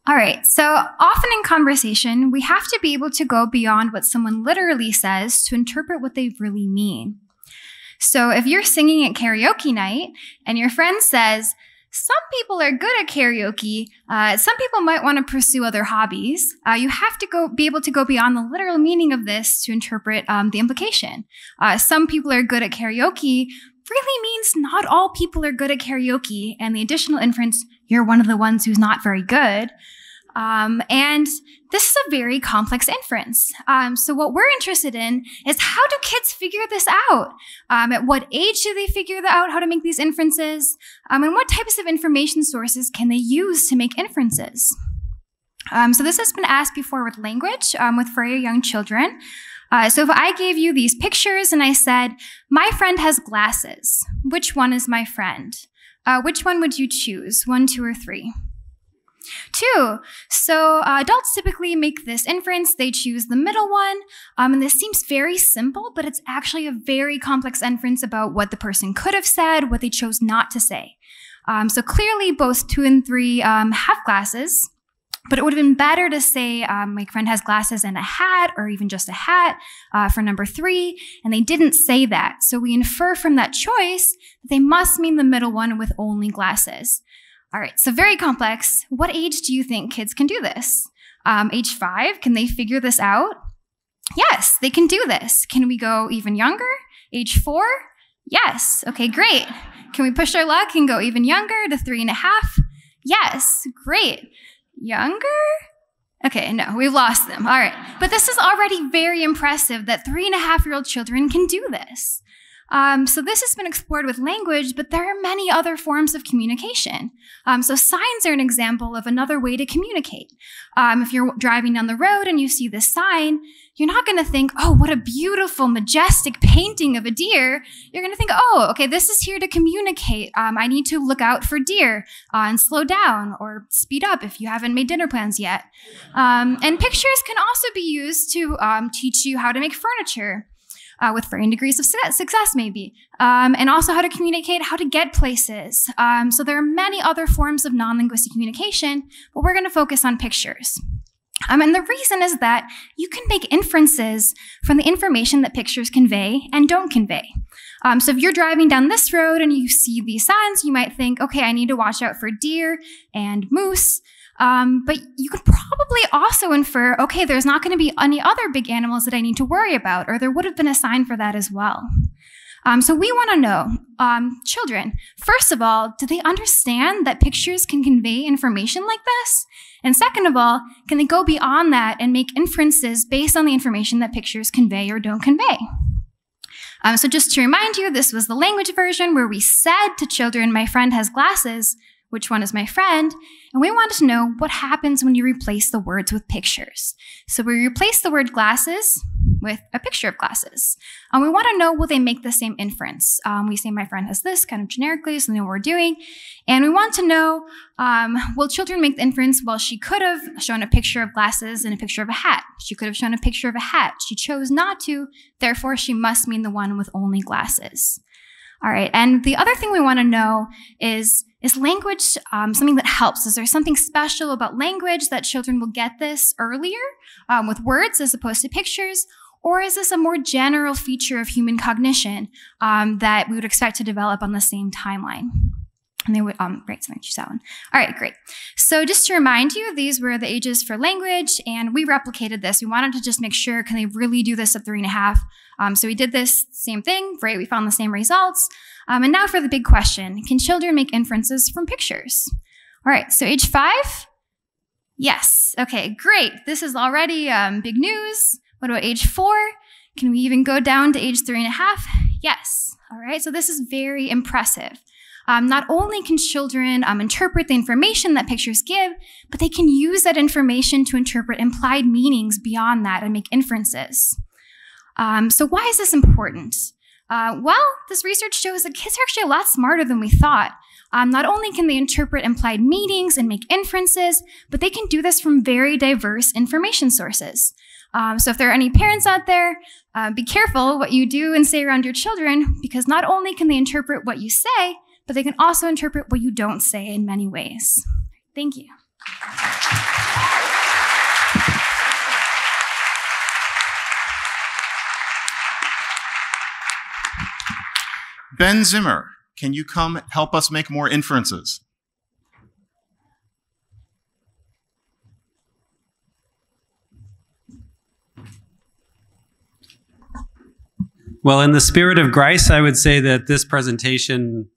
All right, so often in conversation, we have to be able to go beyond what someone literally says to interpret what they really mean. So if you're singing at karaoke night and your friend says, "Some people are good at karaoke, some people might want to pursue other hobbies," you have to be able to go beyond the literal meaning of this to interpret the implication. Some people are good at karaoke really means not all people are good at karaoke, and the additional inference, you're one of the ones who's not very good. And this is a very complex inference. So what we're interested in is, how do kids figure this out? At what age do they figure out how to make these inferences? And what types of information sources can they use to make inferences? So this has been asked before with language, with very young children. So if I gave you these pictures and I said, "My friend has glasses. Which one is my friend?" Which one would you choose? 1, 2, or 3? 2. So adults typically make this inference. They choose the middle one. And this seems very simple, but it's actually a very complex inference about what the person could have said, what they chose not to say. So clearly both 2 and 3 have glasses. But it would have been better to say, "My friend has glasses and a hat," or even just a hat for number 3, and they didn't say that. So we infer from that choice that they must mean the middle one with only glasses. All right, so very complex. What age do you think kids can do this? Age 5, can they figure this out? Yes, they can do this. Can we go even younger? Age 4? Yes, okay, great. Can we push our luck and go even younger to 3.5? Yes, great. Younger? Okay, no, we've lost them. All right. But this is already very impressive that 3.5-year-old children can do this. So this has been explored with language, but there are many other forms of communication. So signs are an example of another way to communicate. If you're driving down the road and you see this sign, you're not going to think, "Oh, what a beautiful, majestic painting of a deer." You're going to think, "Oh, okay, this is here to communicate. I need to look out for deer and slow down or speed up if you haven't made dinner plans yet." And pictures can also be used to teach you how to make furniture. With varying degrees of success, maybe, and also how to communicate, how to get places. So there are many other forms of non-linguistic communication, but we're going to focus on pictures. And the reason is that you can make inferences from the information that pictures convey and don't convey. So if you're driving down this road and you see these signs, you might think, "Okay, I need to watch out for deer and moose." But you could probably also infer, "Okay, there's not going to be any other big animals that I need to worry about," or there would have been a sign for that as well. So we want to know, children, first of all, do they understand that pictures can convey information like this? And second of all, can they go beyond that and make inferences based on the information that pictures convey or don't convey? So just to remind you, this was the language version where we said to children, my friend has glasses, which one is my friend? And we wanted to know what happens when you replace the words with pictures. So we replace the word glasses with a picture of glasses. And we want to know, will they make the same inference? We say my friend has this kind of generically, so they know what we're doing. And we want to know, will children make the inference? Well, she could have shown a picture of glasses and a picture of a hat. She could have shown a picture of a hat. She chose not to, therefore she must mean the one with only glasses. All right, and the other thing we want to know is language something that helps? Is there something special about language that children will get this earlier with words as opposed to pictures? Or is this a more general feature of human cognition that we would expect to develop on the same timeline? And they would, great, so I choose that one. All right, great. So just to remind you, these were the ages for language, and we replicated this. We wanted to just make sure, can they really do this at 3.5? So we did this same thing, right? We found the same results. And now for the big question, can children make inferences from pictures? All right, so age 5? Yes, okay, great. This is already big news. What about age 4? Can we even go down to age 3.5? Yes, all right, so this is very impressive. Not only can children interpret the information that pictures give, but they can use that information to interpret implied meanings beyond that and make inferences. So why is this important? Well, this research shows that kids are actually a lot smarter than we thought. Not only can they interpret implied meanings and make inferences, but they can do this from very diverse information sources. So if there are any parents out there, be careful what you do and say around your children, because not only can they interpret what you say, but they can also interpret what you don't say in many ways. Thank you. Ben Zimmer, can you come help us make more inferences? Well, in the spirit of Grice, I would say that this presentation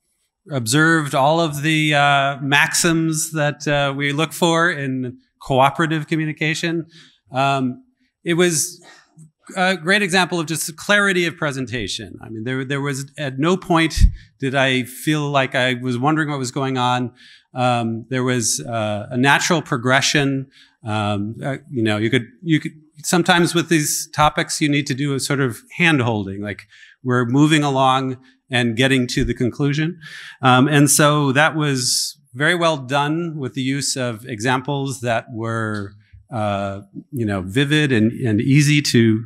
observed all of the maxims that we look for in cooperative communication. It was a great example of just clarity of presentation. I mean, there was at no point did I feel like I was wondering what was going on. There was a natural progression. You know, you could sometimes with these topics you need to do a sort of hand-holding, like we're moving along and getting to the conclusion. And so that was very well done with the use of examples that were you know, vivid and easy to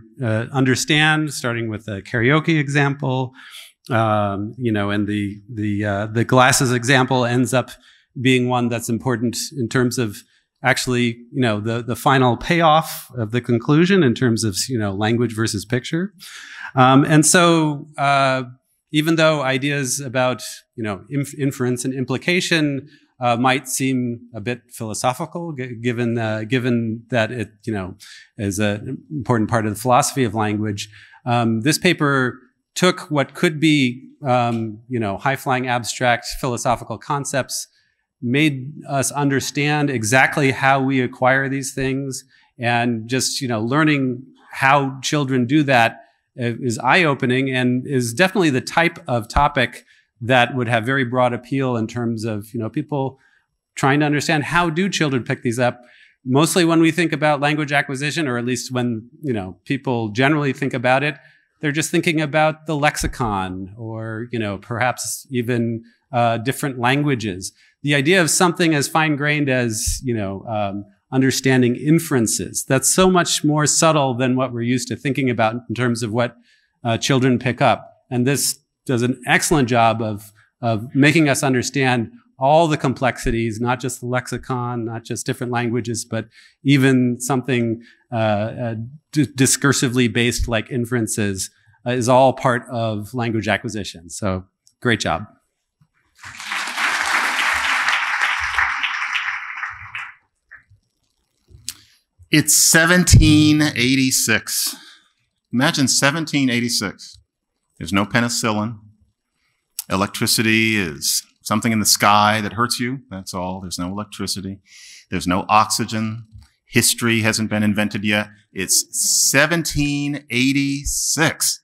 understand, starting with the karaoke example. You know, and the glasses example ends up being one that's important in terms of actually, you know, the final payoff of the conclusion in terms of, you know, language versus picture. And so even though ideas about, you know, inference and implication might seem a bit philosophical, given that it, you know, is an important part of the philosophy of language, this paper took what could be, you know, high-flying abstract philosophical concepts, made us understand exactly how we acquire these things, and just, you know, learning how children do that is eye-opening and is definitely the type of topic that would have very broad appeal in terms of, you know, people trying to understand how do children pick these up. Mostly when we think about language acquisition, or at least when, you know, people generally think about it, they're just thinking about the lexicon or, you know, perhaps even different languages. The idea of something as fine-grained as, you know, understanding inferences, that's so much more subtle than what we're used to thinking about in terms of what children pick up. And this does an excellent job of making us understand all the complexities, not just the lexicon, not just different languages, but even something discursively based like inferences is all part of language acquisition. So great job. It's 1786. Imagine 1786. There's no penicillin. Electricity is something in the sky that hurts you. That's all. There's no electricity. There's no oxygen. History hasn't been invented yet. It's 1786.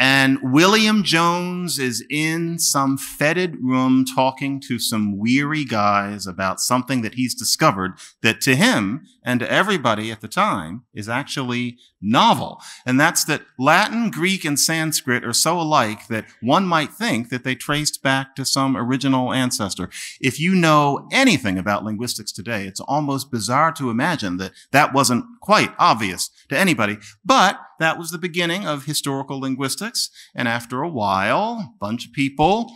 And William Jones is in some fetid room talking to some weary guys about something that he's discovered that to him and to everybody at the time is actually novel. And that's that Latin, Greek, and Sanskrit are so alike that one might think that they traced back to some original ancestor. If you know anything about linguistics today, it's almost bizarre to imagine that that wasn't quite obvious to anybody. But that was the beginning of historical linguistics. And after a while, a bunch of people,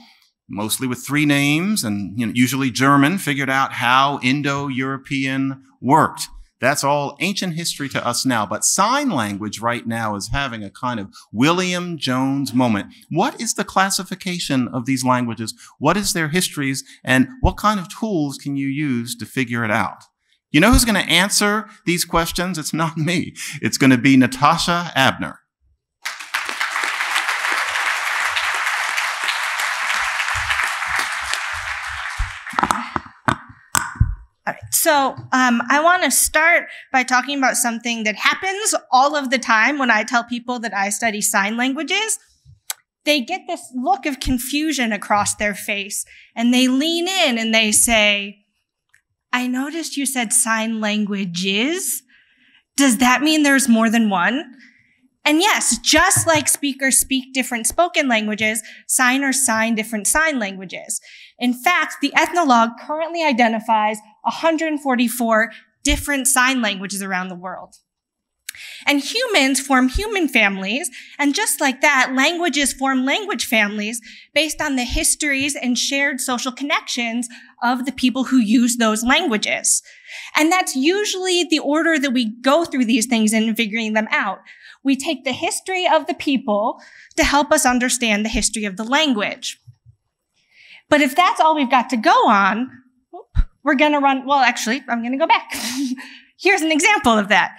mostly with three names and usually German, figured out how Indo-European worked. That's all ancient history to us now. But sign language right now is having a kind of William Jones moment. What is the classification of these languages? What is their histories? And what kind of tools can you use to figure it out? You know who's going to answer these questions? It's not me. It's going to be Natasha Abner. All right, so I want to start by talking about something that happens all of the time when I tell people that I study sign languages. They get this look of confusion across their face, and they lean in and they say, I noticed you said sign languages. Does that mean there's more than one? And yes, just like speakers speak different spoken languages, signers sign different sign languages. In fact, the Ethnologue currently identifies 144 different sign languages around the world. And humans form human families, and just like that, languages form language families based on the histories and shared social connections of the people who use those languages. And that's usually the order that we go through these things in figuring them out. We take the history of the people to help us understand the history of the language. But if that's all we've got to go on, we're going to run, well, actually, I'm going to go back. Here's an example of that.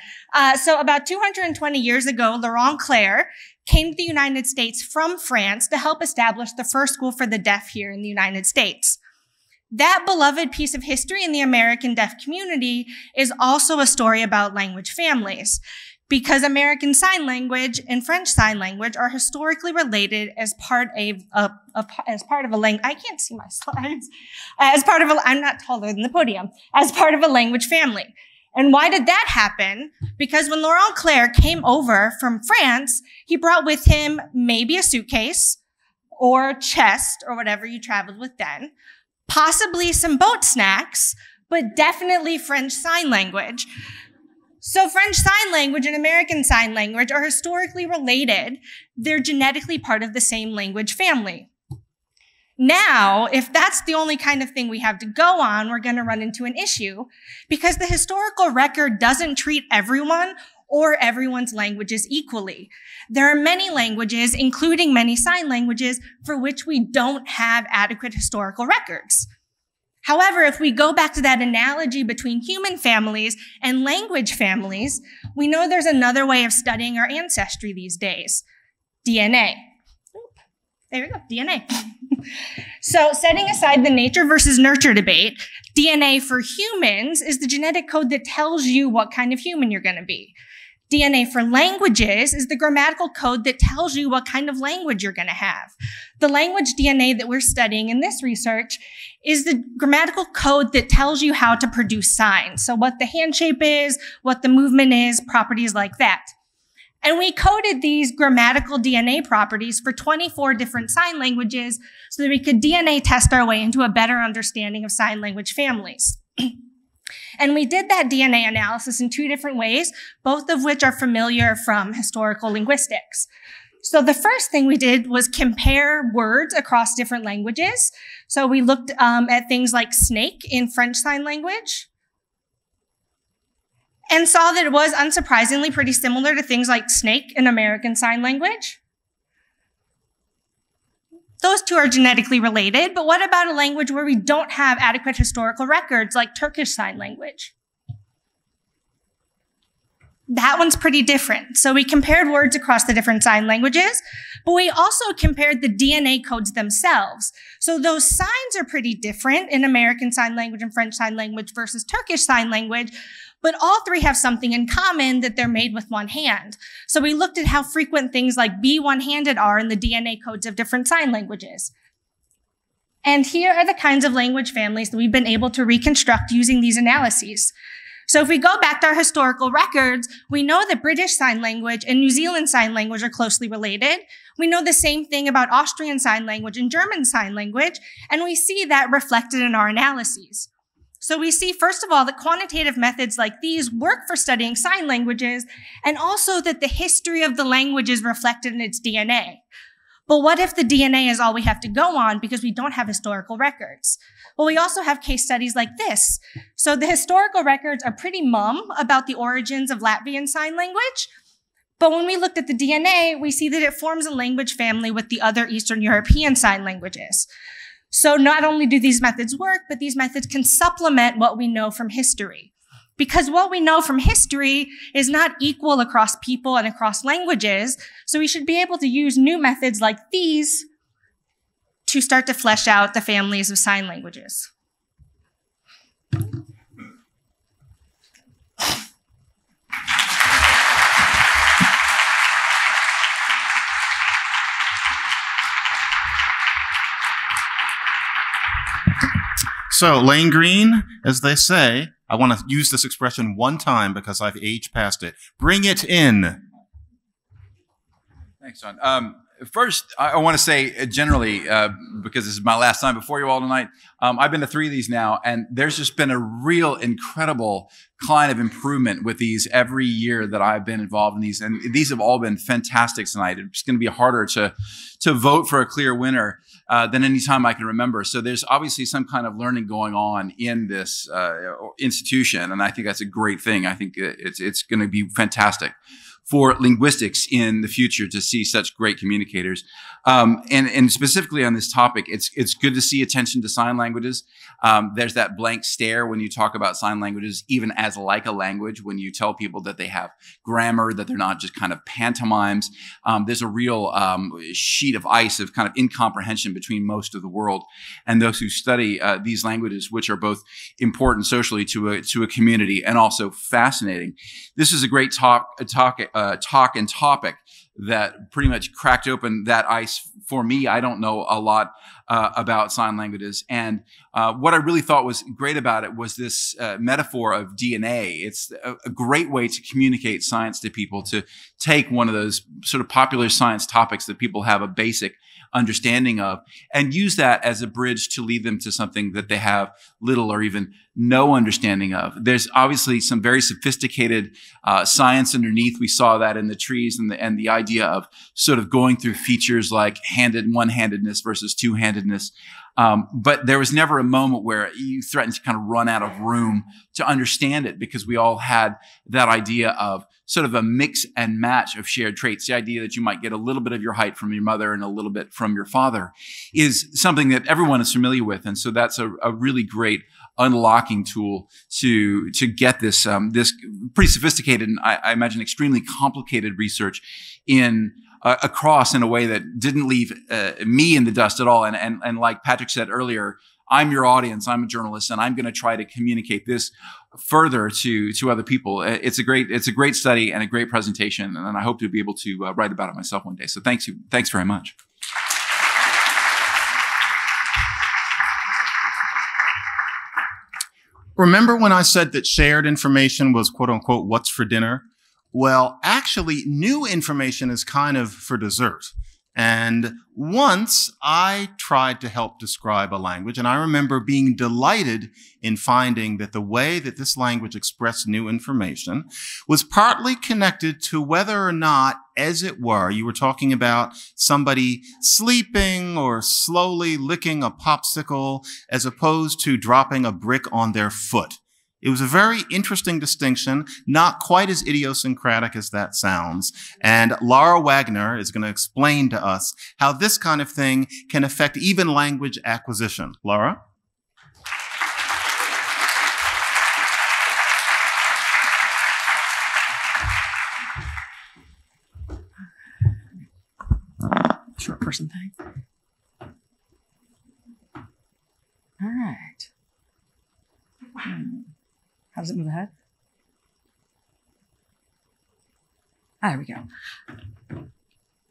So about 220 years ago, Laurent Clerc came to the United States from France to help establish the first school for the deaf here in the United States. That beloved piece of history in the American deaf community is also a story about language families, because American Sign Language and French Sign Language are historically related as part of a language. I can't see my slides. I'm not taller than the podium. As part of a language family. And why did that happen? Because when Laurent Clerc came over from France, he brought with him maybe a suitcase or chest or whatever you traveled with then, possibly some boat snacks, but definitely French Sign Language. So French Sign Language and American Sign Language are historically related. They're genetically part of the same language family. Now, if that's the only kind of thing we have to go on, we're going to run into an issue because the historical record doesn't treat everyone or everyone's languages equally. There are many languages, including many sign languages, for which we don't have adequate historical records. However, if we go back to that analogy between human families and language families, we know there's another way of studying our ancestry these days: DNA. There we go, DNA. So setting aside the nature versus nurture debate, DNA for humans is the genetic code that tells you what kind of human you're going to be. DNA for languages is the grammatical code that tells you what kind of language you're going to have. The language DNA that we're studying in this research is the grammatical code that tells you how to produce signs. So what the hand shape is, what the movement is, properties like that. And we coded these grammatical DNA properties for 24 different sign languages so that we could DNA test our way into a better understanding of sign language families. And we did that DNA analysis in two different ways, both of which are familiar from historical linguistics. So the first thing we did was compare words across different languages. So we looked at things like snake in French Sign Language, and saw that it was unsurprisingly pretty similar to things like snake in American Sign Language. Those two are genetically related, but what about a language where we don't have adequate historical records like Turkish Sign Language? That one's pretty different. So we compared words across the different sign languages, but we also compared the DNA codes themselves. So those signs are pretty different in American Sign Language and French Sign Language versus Turkish Sign Language, but all three have something in common, that they're made with one hand. So we looked at how frequent things like be one-handed are in the DNA codes of different sign languages. And here are the kinds of language families that we've been able to reconstruct using these analyses. So if we go back to our historical records, we know that British Sign Language and New Zealand Sign Language are closely related. We know the same thing about Austrian Sign Language and German Sign Language, and we see that reflected in our analyses. So we see, first of all, that quantitative methods like these work for studying sign languages, and also that the history of the language is reflected in its DNA. But what if the DNA is all we have to go on because we don't have historical records? Well, we also have case studies like this. So the historical records are pretty mum about the origins of Latvian Sign Language. But when we looked at the DNA, we see that it forms a language family with the other Eastern European sign languages. So not only do these methods work, but these methods can supplement what we know from history. Because what we know from history is not equal across people and across languages, so we should be able to use new methods like these to start to flesh out the families of sign languages. So, Lane Green, as they say, I want to use this expression one time because I've aged past it. Bring it in. Thanks, John. First, I want to say generally, because this is my last time before you all tonight, I've been to 3 of these now, and there's just been a real incredible kind of improvement with these every year that I've been involved in these. And these have all been fantastic tonight. It's going to be harder to vote for a clear winner than any time I can remember. So there's obviously some kind of learning going on in this institution, and I think that's a great thing. I think it's going to be fantastic for linguistics in the future to see such great communicators. And specifically on this topic, it's good to see attention to sign languages. There's that blank stare when you talk about sign languages, even as like a language, when you tell people that they have grammar, that they're not just kind of pantomimes. There's a real sheet of ice of kind of incomprehension between most of the world and those who study these languages, which are both important socially to a community and also fascinating. This is a great talk and topic that pretty much cracked open that ice for me. I don't know a lot about sign languages. And what I really thought was great about it was this metaphor of DNA. It's a great way to communicate science to people, to take one of those sort of popular science topics that people have a basic understanding of and use that as a bridge to lead them to something that they have little or even no understanding of. There's obviously some very sophisticated science underneath. We saw that in the trees and the idea of sort of going through features like one-handedness versus two-handedness. But there was never a moment where you threatened to kind of run out of room to understand it, because we all had that idea of sort of a mix and match of shared traits. The idea that you might get a little bit of your height from your mother and a little bit from your father is something that everyone is familiar with. And so that's a really great unlocking tool to get this, this pretty sophisticated and I imagine extremely complicated research across in a way that didn't leave me in the dust at all. And like Patrick said earlier, I'm your audience, I'm a journalist, and I'm going to try to communicate this further to other people. It's a great study and a great presentation, and I hope to be able to write about it myself one day. So thanks very much. Remember when I said that shared information was quote unquote what's for dinner? Well, actually, new information is kind of for dessert. And once I tried to help describe a language, and I remember being delighted in finding that the way that this language expressed new information was partly connected to whether or not, as it were, you were talking about somebody sleeping or slowly licking a popsicle as opposed to dropping a brick on their foot. It was a very interesting distinction, not quite as idiosyncratic as that sounds. And Laura Wagner is going to explain to us how this kind of thing can affect even language acquisition. Laura? short person thing. All right. How does it move ahead? There we go.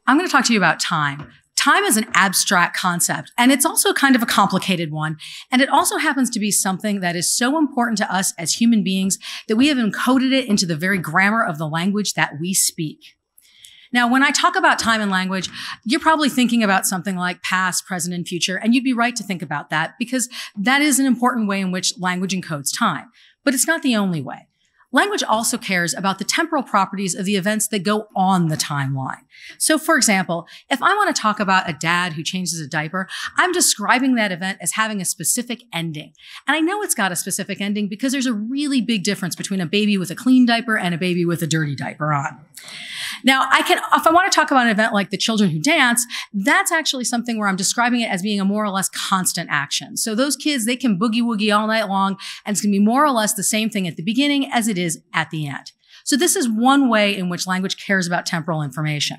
I'm going to talk to you about time. Time is an abstract concept, and it's also kind of a complicated one. And it also happens to be something that is so important to us as human beings that we have encoded it into the very grammar of the language that we speak. Now, when I talk about time and language, you're probably thinking about something like past, present, and future, and you'd be right to think about that because that is an important way in which language encodes time. But it's not the only way. Language also cares about the temporal properties of the events that go on the timeline. So, for example, if I want to talk about a dad who changes a diaper, I'm describing that event as having a specific ending. And I know it's got a specific ending because there's a really big difference between a baby with a clean diaper and a baby with a dirty diaper on. Now, if I want to talk about an event like the children who dance, that's actually something where I'm describing it as being a more or less constant action. So those kids, they can boogie woogie all night long, and it's going to be more or less the same thing at the beginning as it is at the end. So this is one way in which language cares about temporal information.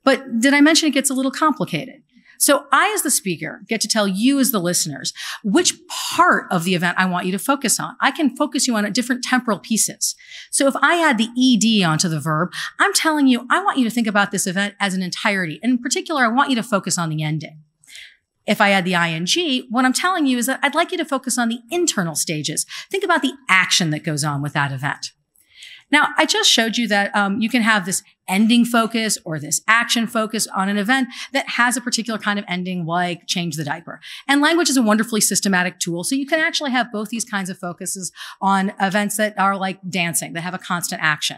But did I mention it gets a little complicated? So I, as the speaker, get to tell you as the listeners which part of the event I want you to focus on. I can focus you on different temporal pieces. So if I add the ED onto the verb, I'm telling you, I want you to think about this event as an entirety. And in particular, I want you to focus on the ending. If I add the ing, what I'm telling you is that I'd like you to focus on the internal stages. Think about the action that goes on with that event. Now, I just showed you that you can have this ending focus or this action focus on an event that has a particular kind of ending, like change the diaper. And language is a wonderfully systematic tool, so you can actually have both these kinds of focuses on events that are like dancing, that have a constant action.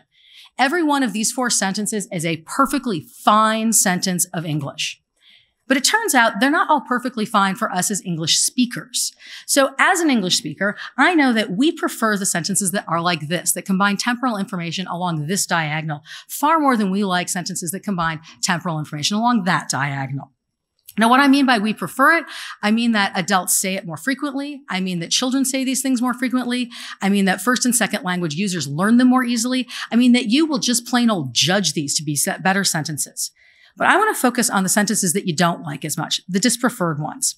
Every one of these 4 sentences is a perfectly fine sentence of English. But it turns out they're not all perfectly fine for us as English speakers. So as an English speaker, I know that we prefer the sentences that are like this, that combine temporal information along this diagonal, far more than we like sentences that combine temporal information along that diagonal. Now, what I mean by we prefer it, I mean that adults say it more frequently. I mean that children say these things more frequently. I mean that first and second language users learn them more easily. I mean that you will just plain old judge these to be better sentences. But I want to focus on the sentences that you don't like as much, the dispreferred ones.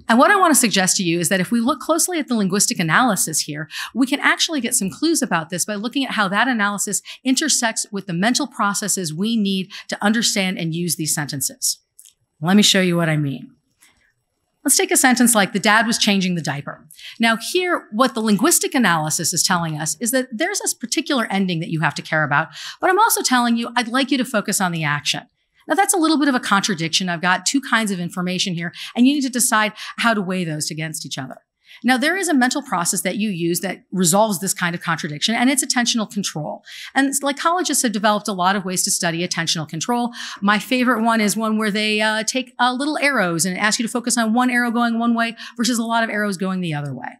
And what I want to suggest to you is that if we look closely at the linguistic analysis here, we can actually get some clues about this by looking at how that analysis intersects with the mental processes we need to understand and use these sentences. Let me show you what I mean. Let's take a sentence like the dad was changing the diaper. Now here, what the linguistic analysis is telling us is that there's this particular ending that you have to care about, but I'm also telling you, I'd like you to focus on the action. Now that's a little bit of a contradiction. I've got 2 kinds of information here, and you need to decide how to weigh those against each other. Now there is a mental process that you use that resolves this kind of contradiction, and it's attentional control. And psychologists have developed a lot of ways to study attentional control. My favorite one is one where they take little arrows and ask you to focus on one arrow going one way versus a lot of arrows going the other way.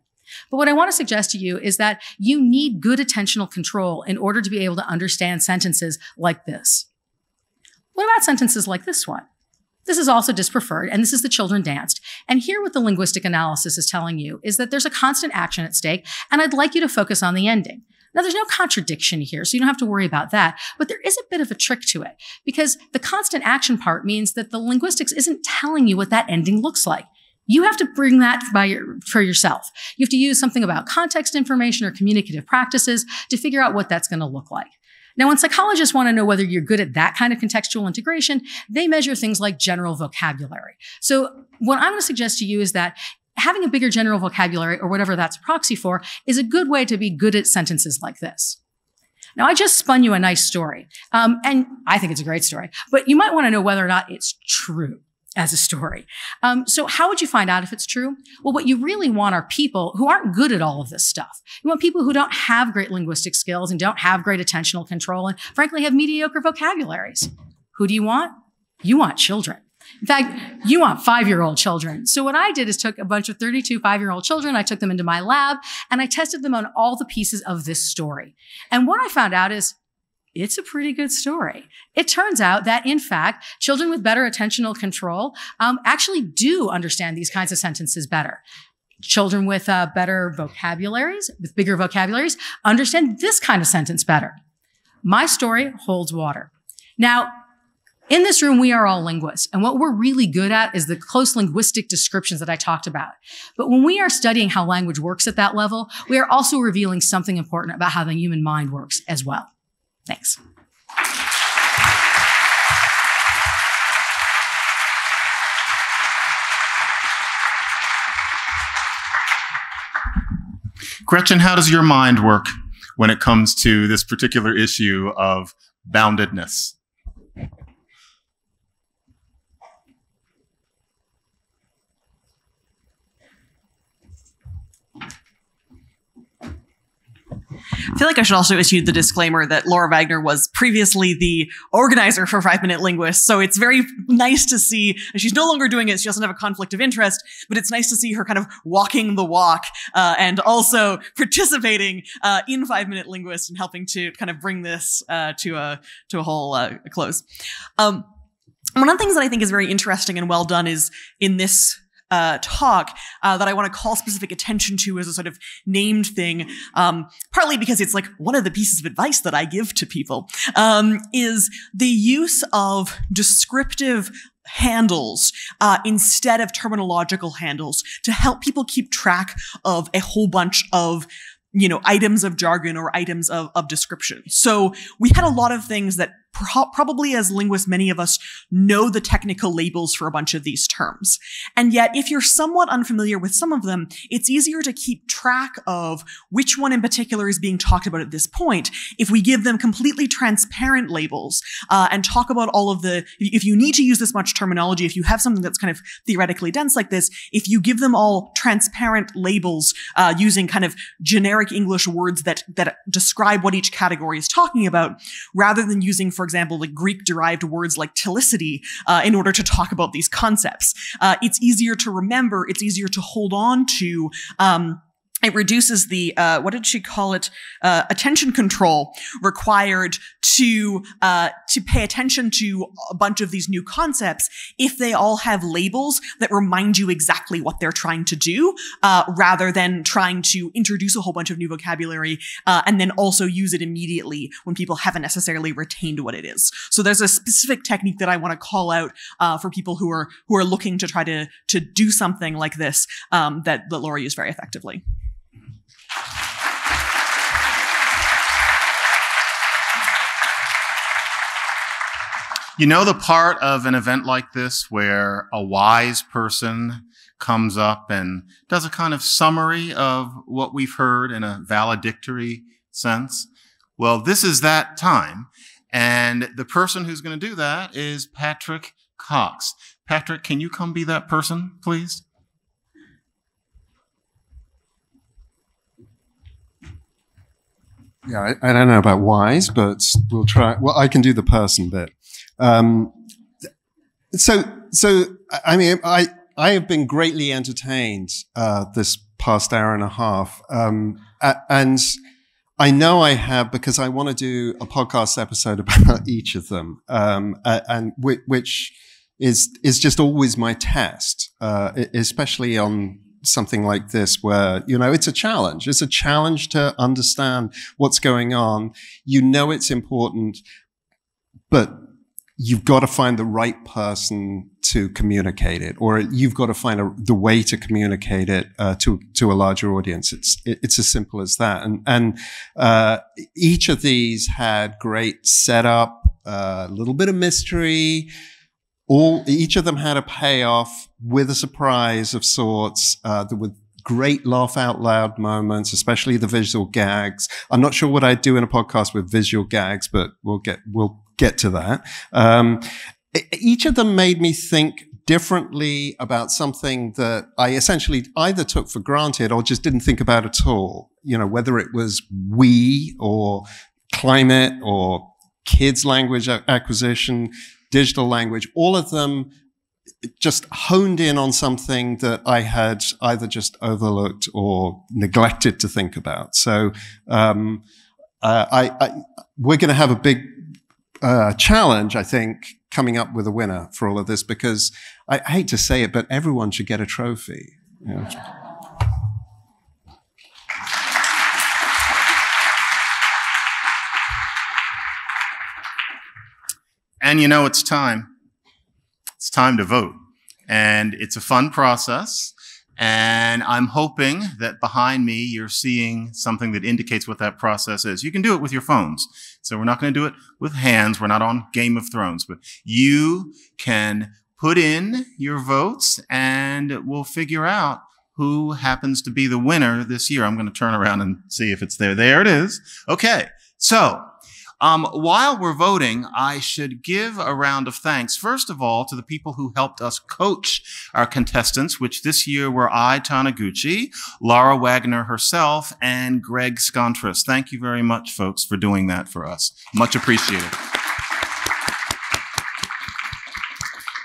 But what I want to suggest to you is that you need good attentional control in order to be able to understand sentences like this. What about sentences like this one? This is also dispreferred, and this is the children danced. And here what the linguistic analysis is telling you is that there's a constant action at stake, and I'd like you to focus on the ending. Now, there's no contradiction here, so you don't have to worry about that, but there is a bit of a trick to it, because the constant action part means that the linguistics isn't telling you what that ending looks like. You have to bring that for yourself. You have to use something about context information or communicative practices to figure out what that's going to look like. Now, when psychologists want to know whether you're good at that kind of contextual integration, they measure things like general vocabulary. So what I'm going to suggest to you is that having a bigger general vocabulary, or whatever that's a proxy for, is a good way to be good at sentences like this. Now, I just spun you a nice story, and I think it's a great story, but you might want to know whether or not it's true as a story. So how would you find out if it's true? Well, what you really want are people who aren't good at all of this stuff. You want people who don't have great linguistic skills and don't have great attentional control and frankly have mediocre vocabularies. Who do you want? You want children. In fact, you want 5-year-old children. So what I did is took a bunch of 32 5-year-old children, I took them into my lab, and I tested them on all the pieces of this story. And what I found out is it's a pretty good story. It turns out that, in fact, children with better attentional control actually do understand these kinds of sentences better. Children with better vocabularies, with bigger vocabularies, understand this kind of sentence better. My story holds water. Now, In this room, we are all linguists, and what we're really good at is the close linguistic descriptions that I talked about. But when we are studying how language works at that level, we are also revealing something important about how the human mind works as well. Thanks. Gretchen, how does your mind work when it comes to this particular issue of boundedness? I feel like I should also issue the disclaimer that Laura Wagner was previously the organizer for 5-Minute Linguist. So it's very nice to see, and she's no longer doing it. She doesn't have a conflict of interest, but it's nice to see her kind of walking the walk, and also participating, in 5-Minute Linguist and helping to kind of bring this, to a whole, close. One of the things that I think is very interesting and well done is in this talk that I want to call specific attention to as a sort of named thing, partly because it's like one of the pieces of advice that I give to people, is the use of descriptive handles instead of terminological handles to help people keep track of a whole bunch of items of jargon or items of description. So we had a lot of things that probably as linguists, many of us know the technical labels for a bunch of these terms. And yet, if you're somewhat unfamiliar with some of them, it's easier to keep track of which one in particular is being talked about at this point if we give them completely transparent labels and talk about all of if you need to use this much terminology, if you have something that's kind of theoretically dense like this, if you give them all transparent labels using kind of generic English words that describe what each category is talking about, rather than using, for example, like Greek-derived words like telicity in order to talk about these concepts. It's easier to remember, it's easier to hold on to. It reduces the, what did she call it? Attention control required to pay attention to a bunch of these new concepts if they all have labels that remind you exactly what they're trying to do, rather than trying to introduce a whole bunch of new vocabulary, and then also use it immediately when people haven't necessarily retained what it is. So there's a specific technique that I want to call out, for people who are looking to try to do something like this, that Laura used very effectively. The part of an event like this where a wise person comes up and does a kind of summary of what we've heard in a valedictory sense? Well, this is that time. And the person who's going to do that is Patrick Cox. Patrick, can you come be that person, please? Yeah, I don't know about wise, but we'll try. Well, I can do the person bit. So I mean, I have been greatly entertained this past hour and a half, and I know I have because I want to do a podcast episode about each of them, and which is just always my test, especially on something like this where, it's a challenge. It's a challenge to understand what's going on. It's important, but you've got to find the right person to communicate it, or you've got to find the way to communicate it to a larger audience. It's as simple as that. And each of these had great setup, a little bit of mystery. Each of them had a payoff with a surprise of sorts. There were great laugh out loud moments, especially the visual gags. I'm not sure what I'd do in a podcast with visual gags, but we'll get to that. Each of them made me think differently about something that I essentially either took for granted or just didn't think about at all. Whether it was we or climate or kids language acquisition, digital language, all of them just honed in on something that I had either just overlooked or neglected to think about. So we're going to have a big challenge, I think, coming up with a winner for all of this, because I hate to say it, but everyone should get a trophy. And you know, it's time. It's time to vote. And it's a fun process. And I'm hoping that behind me, you're seeing something that indicates what that process is. You can do it with your phones. So we're not going to do it with hands. We're not on Game of Thrones, but you can put in your votes and we'll figure out who happens to be the winner this year. I'm going to turn around and see if it's there. There it is. Okay. So, while we're voting, I should give a round of thanks, first of all, to the people who helped us coach our contestants, which this year were I, Taniguchi, Laura Wagner herself, and Greg Scontris. Thank you very much, folks, for doing that for us. Much appreciated.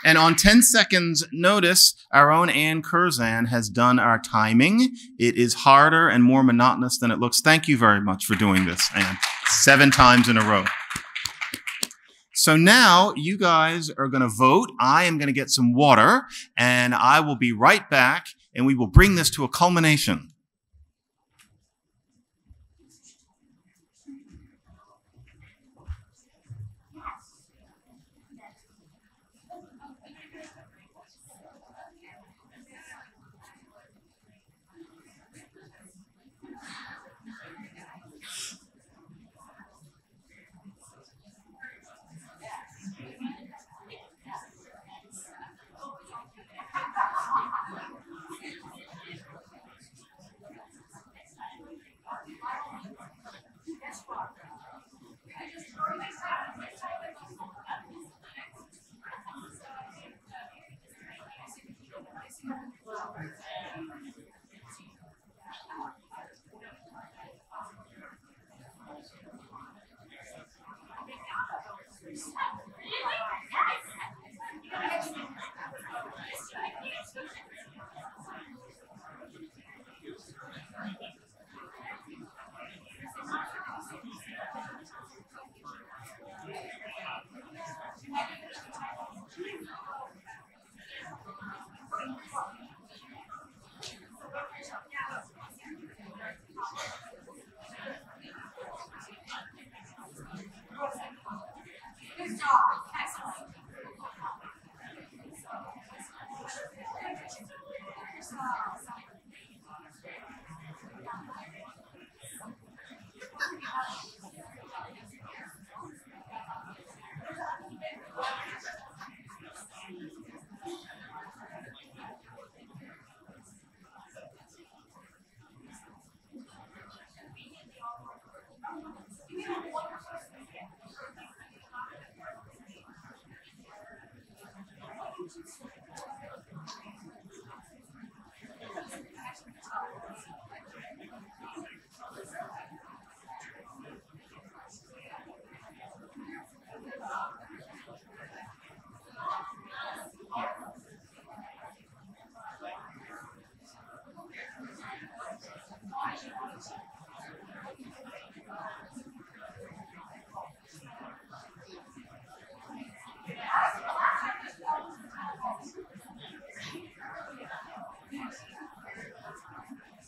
And on 10 seconds notice, our own Ann Curzan has done our timing. It is harder and more monotonous than it looks. Thank you very much for doing this, Ann. 7 times in a row. So now you guys are going to vote. I am going to get some water, and I will be right back, and we will bring this to a culmination.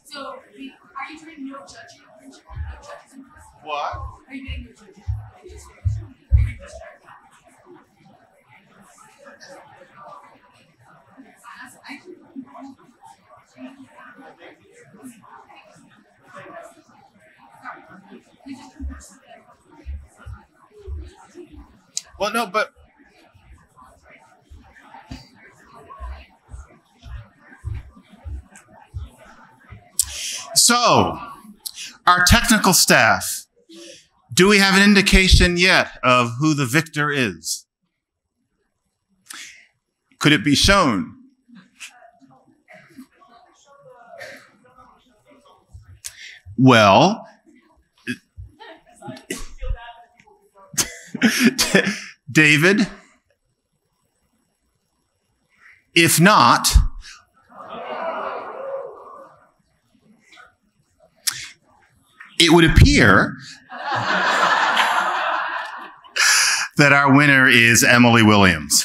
So, are you doing no judging? What? Are you doing no judging? Well, no, but so, our technical staff, do we have an indication yet of who the victor is? Could it be shown? Well, David, if not, it would appear that our winner is Emily Williams.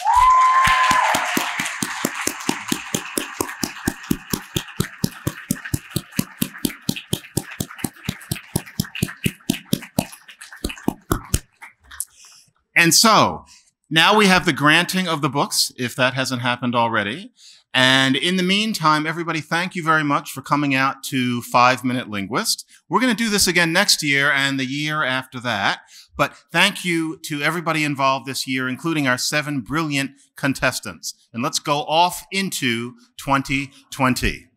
And so, Now we have the granting of the books, if that hasn't happened already. And in the meantime, everybody, thank you very much for coming out to 5-Minute Linguist. We're going to do this again next year and the year after that. But thank you to everybody involved this year, including our 7 brilliant contestants. And let's go off into 2020.